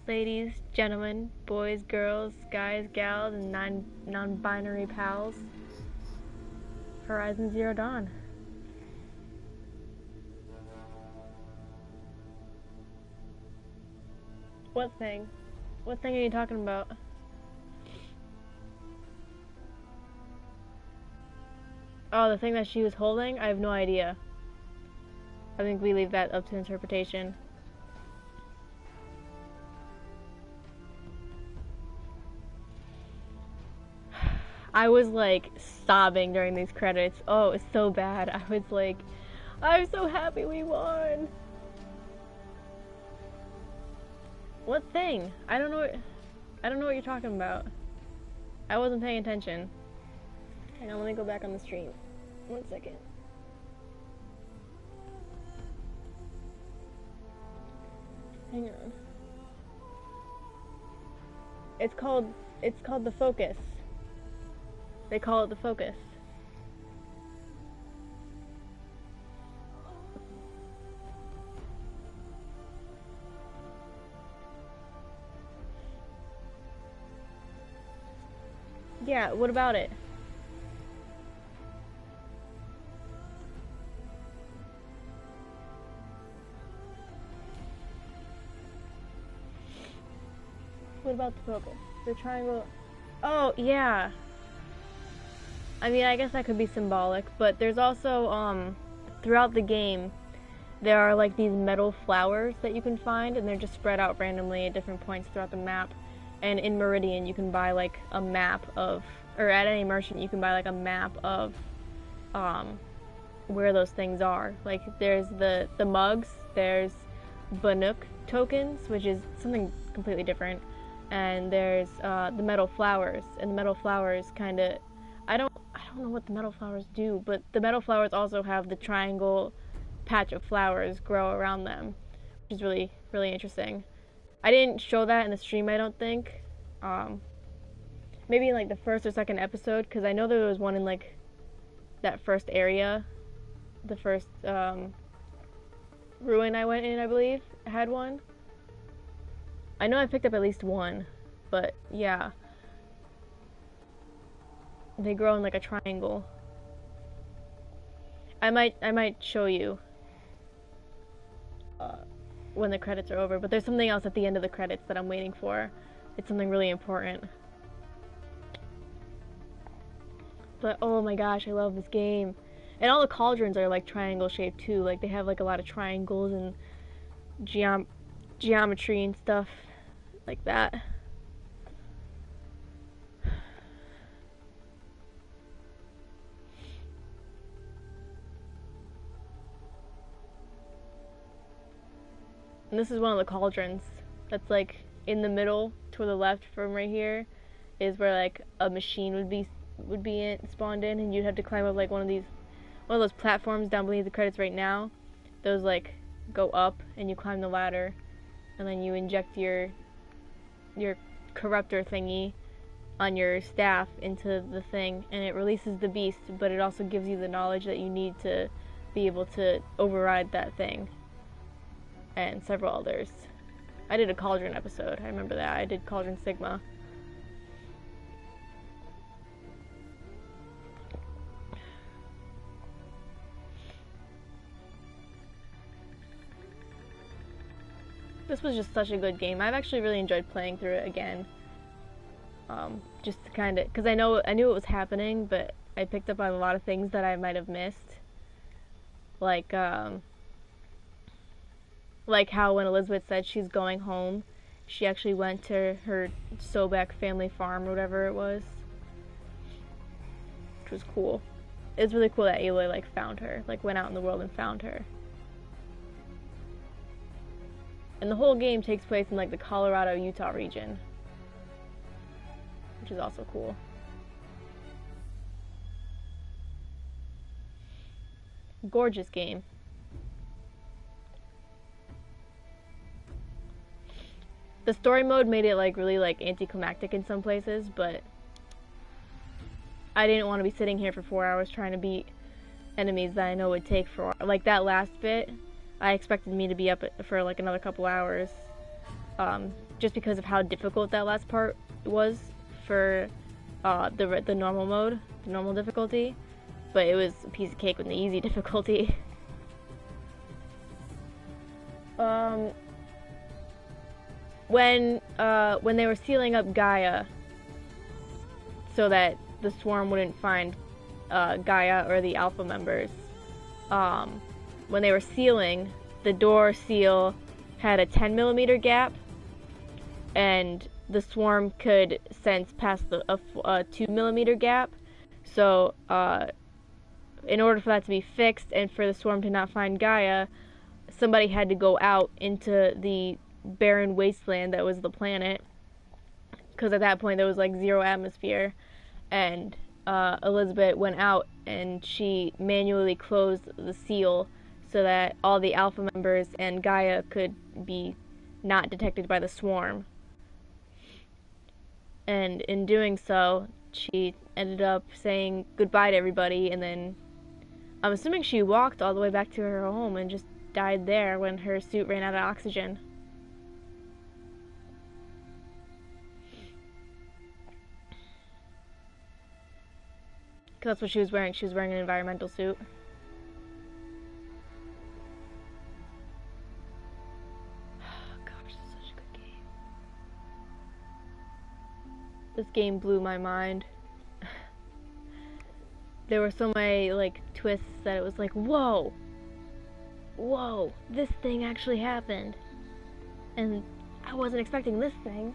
ladies, gentlemen, boys, girls, guys, gals, and non-binary pals, Horizon Zero Dawn. What thing? What thing are you talking about? Oh, the thing that she was holding? I have no idea. I think we leave that up to interpretation. I was like sobbing during these credits. Oh, it's so bad. I was like, I'm so happy we won. What thing? I don't know what you're talking about. I wasn't paying attention. Hang on, let me go back on the stream. 1 second. Hang on. it's called the focus. They call it the focus. Yeah, what about it? What about the focus? The triangle. Oh, yeah. I mean, I guess that could be symbolic, but there's also, throughout the game, there are like these metal flowers that you can find, and they're just spread out randomly at different points throughout the map. And in Meridian, you can buy like a map of, or at any merchant, you can buy like a map of, where those things are. Like, there's the mugs, there's Banuk tokens, which is something completely different. And there's the metal flowers, and the metal flowers kind of, I don't know what the metal flowers do, but the metal flowers also have the triangle patch of flowers grow around them, which is really, really interesting. I didn't show that in the stream, I don't think. Maybe in like the first or second episode, because I know there was one in like that first area, the first ruin I went in, I believe, had one. I know I picked up at least one, but yeah. They grow in like a triangle. I might show you when the credits are over, but there's something else at the end of the credits that I'm waiting for. It's something really important. But oh my gosh, I love this game. And all the cauldrons are like triangle shaped too. Like they have like a lot of triangles and geometry and stuff like that. And this is one of the cauldrons that's like in the middle to the left from right here is where like a machine would be spawned in, and you'd have to climb up like one of those platforms down beneath the credits right now. Those like go up and you climb the ladder, and then you inject your corruptor thingy on your staff into the thing, and it releases the beast, but it also gives you the knowledge that you need to be able to override that thing. And several others. I did a Cauldron episode, I remember that. I did Cauldron Sigma. This was just such a good game. I've actually really enjoyed playing through it again. Just to kind of, because I knew it was happening, but I picked up on a lot of things that I might have missed. Like how when Elizabeth said she's going home, she actually went to her Sobek family farm or whatever it was. Which was cool. It was really cool that Aloy like found her, like went out in the world and found her. And the whole game takes place in like the Colorado-Utah region, which is also cool. Gorgeous game. The story mode made it like really like anticlimactic in some places, but I didn't want to be sitting here for 4 hours trying to beat enemies that I know would take for like that last bit. I expected me to be up for like another couple hours, just because of how difficult that last part was for the normal mode, the normal difficulty. But it was a piece of cake with the easy difficulty. When they were sealing up Gaia so that the swarm wouldn't find Gaia or the alpha members, when they were sealing, the door seal had a 10mm gap, and the swarm could sense past a 2mm gap. So in order for that to be fixed and for the swarm to not find Gaia, somebody had to go out into the barren wasteland that was the planet, because at that point there was like zero atmosphere, and Elizabeth went out and she manually closed the seal so that all the alpha members and Gaia could be not detected by the swarm. And in doing so, she ended up saying goodbye to everybody, and then I'm assuming she walked all the way back to her home and just died there when her suit ran out of oxygen. Because that's what she was wearing. She was wearing an environmental suit. Gosh, this is such a good game. This game blew my mind. There were so many, like, twists that it was like, whoa! Whoa, this thing actually happened. And I wasn't expecting this thing.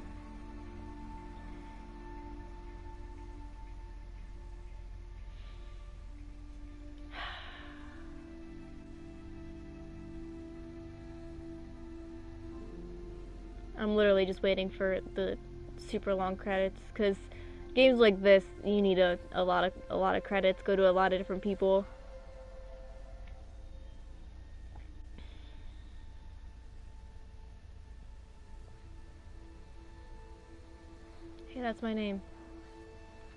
I'm literally just waiting for the super long credits, because games like this, you need a lot of credits, go to a lot of different people. Hey, that's my name.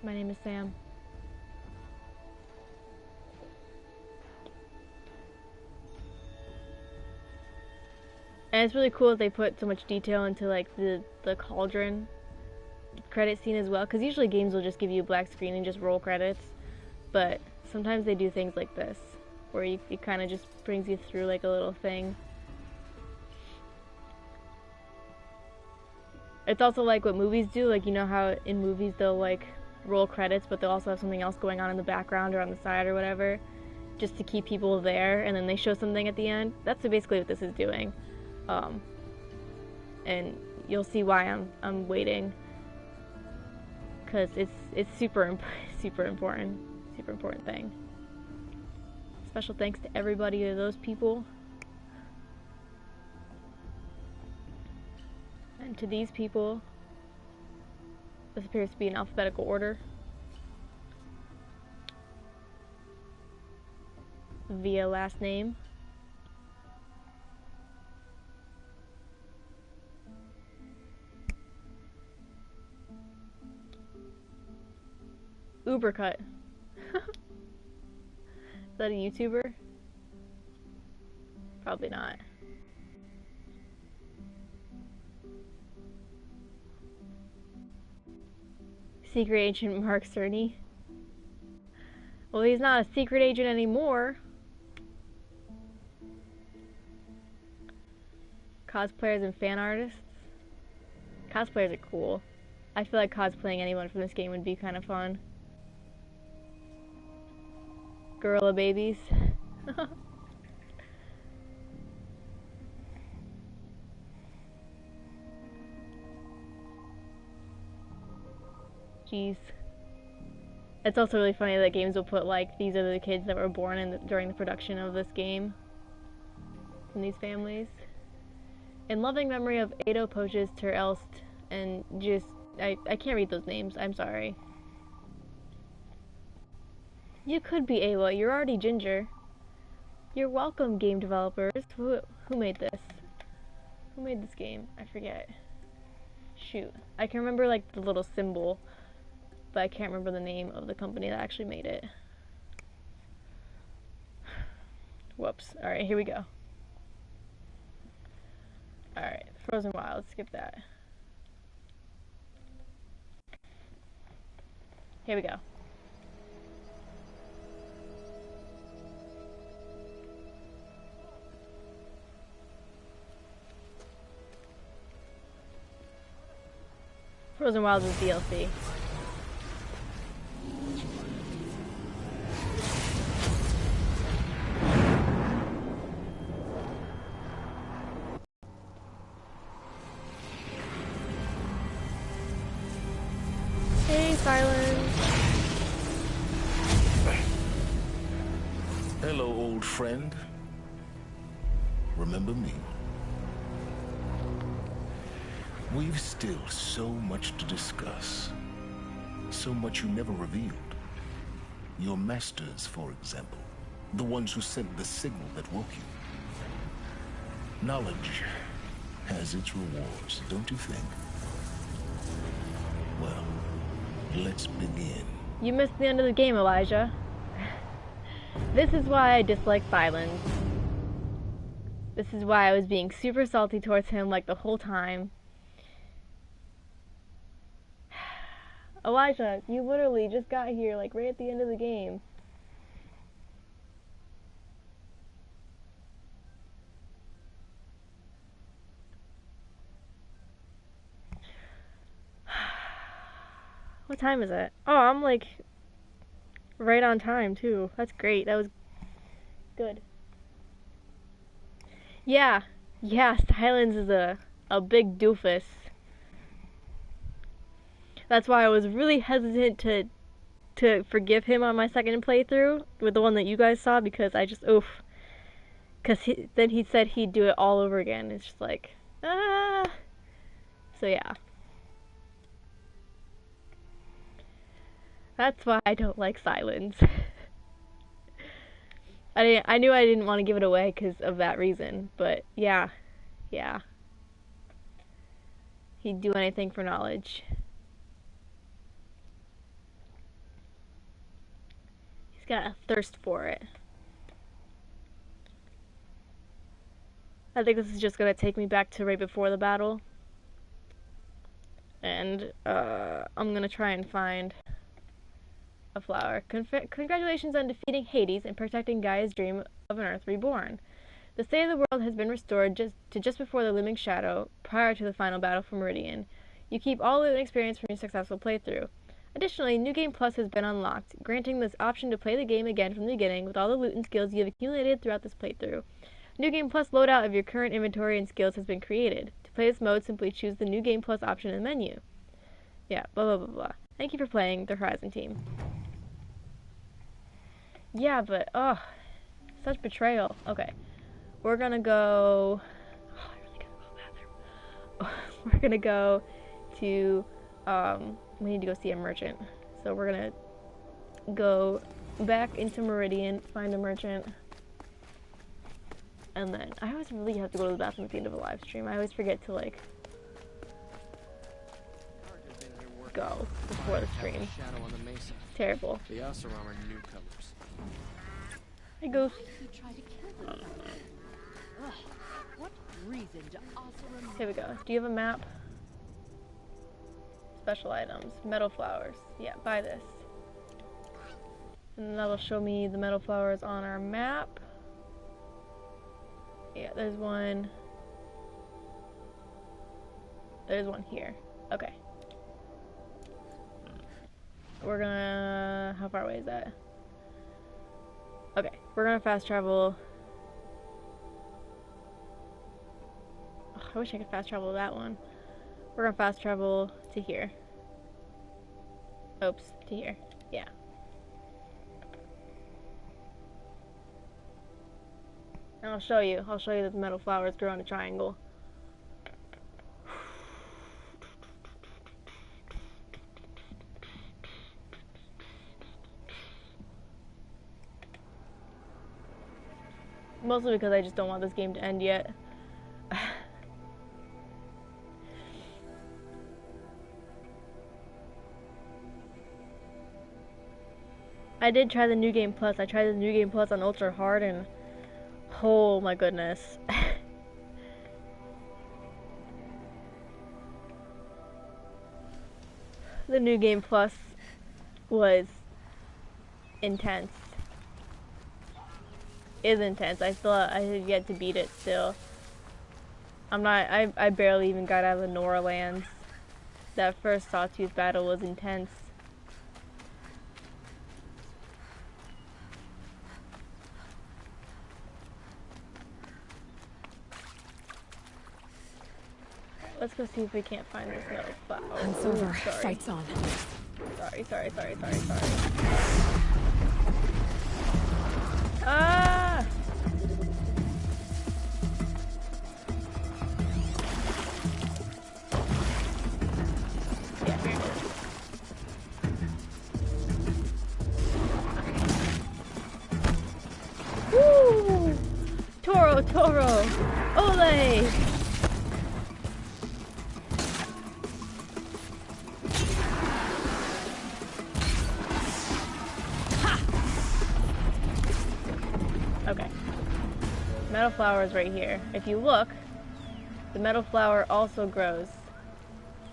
My name is Sam. And it's really cool that they put so much detail into like the cauldron credit scene as well, because usually games will just give you a black screen and just roll credits, but sometimes they do things like this where it kind of just brings you through like a little thing. It's also like what movies do, like, you know how in movies they'll like roll credits but they'll also have something else going on in the background or on the side or whatever just to keep people there, and then they show something at the end. That's basically what this is doing. And you'll see why I'm waiting, because it's super important thing. Special thanks to everybody, to those people, and to these people. This appears to be in alphabetical order via last name. Ubercut. Is that a YouTuber? Probably not. Secret Agent Mark Cerny. Well, he's not a secret agent anymore. Cosplayers and fan artists. Cosplayers are cool. I feel like cosplaying anyone from this game would be kind of fun. Gorilla babies. Jeez. It's also really funny that games will put like, these are the kids that were born during the production of this game from these families. In loving memory of Ado Poches Ter Elst, and just I can't read those names, I'm sorry. You could be Ayla, you're already Ginger. You're welcome, game developers. Who made this? Who made this game? I forget. Shoot. I can remember like the little symbol, but I can't remember the name of the company that actually made it. Whoops. Alright, here we go. Alright, Frozen Wild, let's skip that. Here we go. Frozen Wilds is DLC. Hey, Silence. Hello, old friend. Remember me? We've still so much to discuss. So much you never revealed. Your masters, for example. The ones who sent the signal that woke you. Knowledge has its rewards, don't you think? Well, Let's begin. You missed the end of the game, Elijah. This is why I dislike Silence. This is why I was being super salty towards him like the whole time. Elijah, you literally just got here like right at the end of the game. What time is it? Oh, I'm like right on time too. That's great. That was good. Yeah. Yeah, Silence is a big doofus. That's why I was really hesitant to forgive him on my second playthrough with the one that you guys saw, because I just oof. Because then he said he'd do it all over again. It's just like, ah. So yeah. That's why I don't like Silence. I knew I didn't want to give it away because of that reason, but yeah. He'd do anything for knowledge. He's got a thirst for it. I think this is just gonna take me back to right before the battle. And I'm gonna try and find a flower. Congratulations on defeating Hades and protecting Gaia's dream of an Earth reborn. The state of the world has been restored just before the looming shadow, prior to the final battle for Meridian. You keep all loot and experience from your successful playthrough. Additionally, New Game Plus has been unlocked, granting this option to play the game again from the beginning with all the loot and skills you have accumulated throughout this playthrough. New Game Plus loadout of your current inventory and skills has been created. To play this mode, simply choose the New Game Plus option in the menu. Yeah, blah blah blah blah. Thank you for playing the Horizon team. Yeah, but, such betrayal. Okay. We're gonna go... Oh, I really gotta go to the bathroom. We're gonna go to, we need to go see a merchant. So we're gonna go back into Meridian, find a merchant. And then, I always really have to go to the bathroom at the end of a live stream. I always forget to, like, go before the stream. It's terrible. The Oseram are newcomers. Hey, Goose. Here we go. Do you have a map? Special items. Meadow flowers. Yeah, buy this. And that'll show me the meadow flowers on our map. Yeah, there's one. There's one here. Okay. We're gonna... How far away is that? Okay, we're gonna fast travel. Oh, I wish I could fast travel to that one. We're gonna fast travel to here. Oops, to here. Yeah. And I'll show you that the meadow flowers grow in a triangle. Mostly because I just don't want this game to end yet. I did try the New Game Plus. I tried the New Game Plus on Ultra Hard and... Oh my goodness. The New Game Plus was intense. Is intense. I have yet to beat it still. I barely even got out of the Nora lands. That first Sawtooth battle was intense. Let's go see if we can't find this metal flower. Hunt's over. Fight's on. Sorry. Ah! Woo! Toro! Ole! metal flower is right here. If you look, the metal flower also grows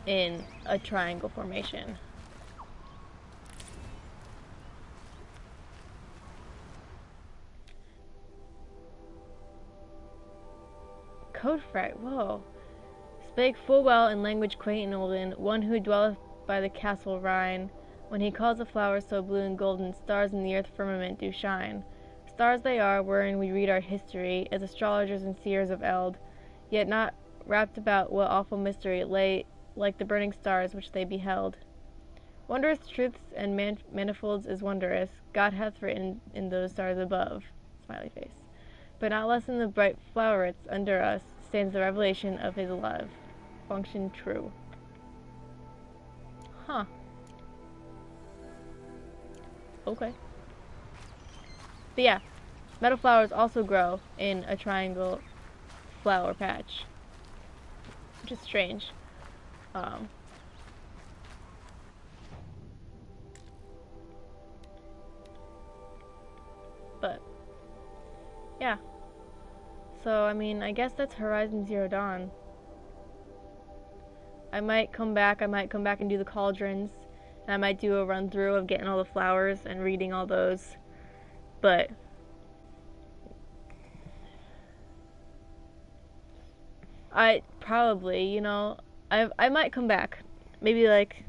in a triangle formation. Code Fright, whoa. Spake full well in language quaint and olden, one who dwelleth by the castle Rhine. When he calls the flowers so blue and golden, stars in the earth firmament do shine. Stars they are, wherein we read our history, as astrologers and seers of eld, yet not wrapped about what awful mystery lay like the burning stars which they beheld. Wondrous truths and manifolds is wondrous, God hath written in those stars above. Smiley face. But not less in the bright flowerets under us stands the revelation of his love. Function true. Huh. Okay. But yeah, metal flowers also grow in a triangle flower patch, which is strange. But yeah. So I mean, I guess that's Horizon Zero Dawn. I might come back and do the cauldrons, and I might do a run through of getting all the flowers and reading all those. But I probably, you know, I might come back. Maybe like,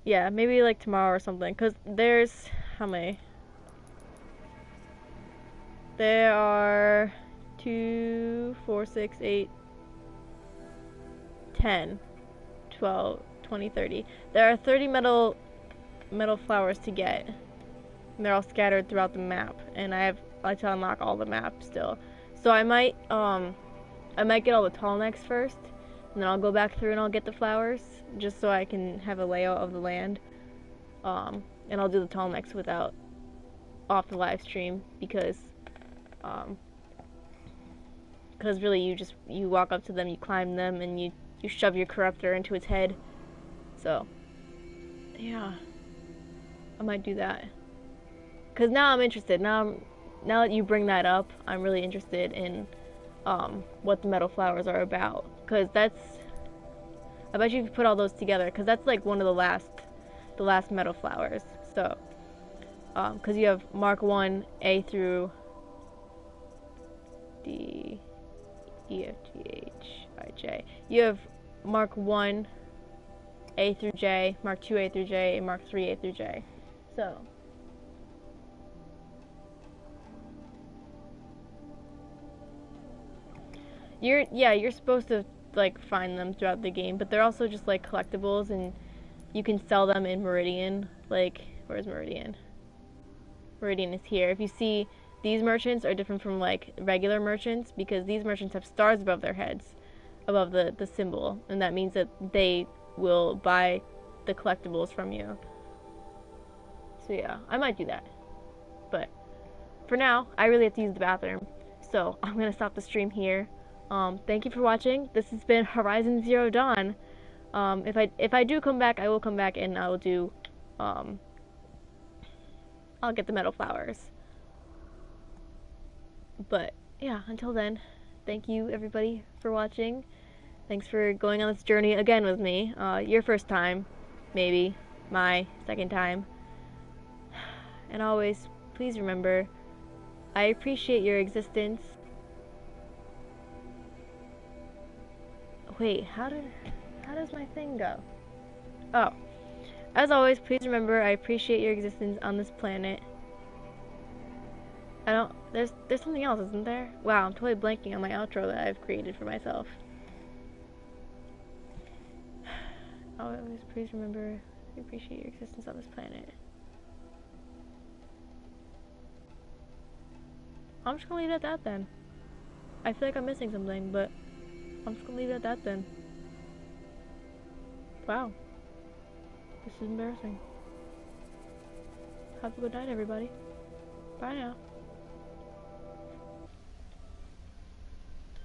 yeah, maybe like tomorrow or something. Cause there's, how many? There are 2, 4, 6, 8, 10, 12, 20, 30. There are 30 metal flowers to get. And they're all scattered throughout the map, and I like to unlock all the maps still. So I might get all the tall necks first, and then I'll go back through and I'll get the flowers, just so I can have a layout of the land. And I'll do the tall necks without off the live stream, because really you walk up to them, you climb them, and you shove your corruptor into its head. So yeah, I might do that. Cause now I'm interested. Now that you bring that up, I'm really interested in what the metal flowers are about. Cause I bet you put all those together. Cause that's like one of the last metal flowers. So, cause you have Mark 1 A through D, E, F, G, H, I, J. You have Mark 1 A through J, Mark 2 A through J, and Mark 3 A through J. So. You're supposed to like find them throughout the game, but they're also just like collectibles, and you can sell them in Meridian. Like, where's Meridian? Meridian is here. If you see, these merchants are different from like regular merchants, because these merchants have stars above their heads, above the symbol, and that means that they will buy the collectibles from you. So yeah, I might do that. But for now, I really have to use the bathroom, so I'm gonna stop the stream here. Thank you for watching. This has been Horizon Zero Dawn. If I do come back, I will come back and I will do, I'll get the metal flowers. But yeah, until then, thank you everybody for watching. Thanks for going on this journey again with me. Your first time, maybe my second time. And always, please remember, I appreciate your existence. Wait, how does my thing go? Oh. As always, please remember, I appreciate your existence on this planet. There's something else, isn't there? Wow, I'm totally blanking on my outro that I've created for myself. Always, please remember, I appreciate your existence on this planet. I'm just gonna leave it at that then. I feel like I'm missing something, but I'm just gonna leave it at that then. Wow. This is embarrassing. Have a good night, everybody. Bye now.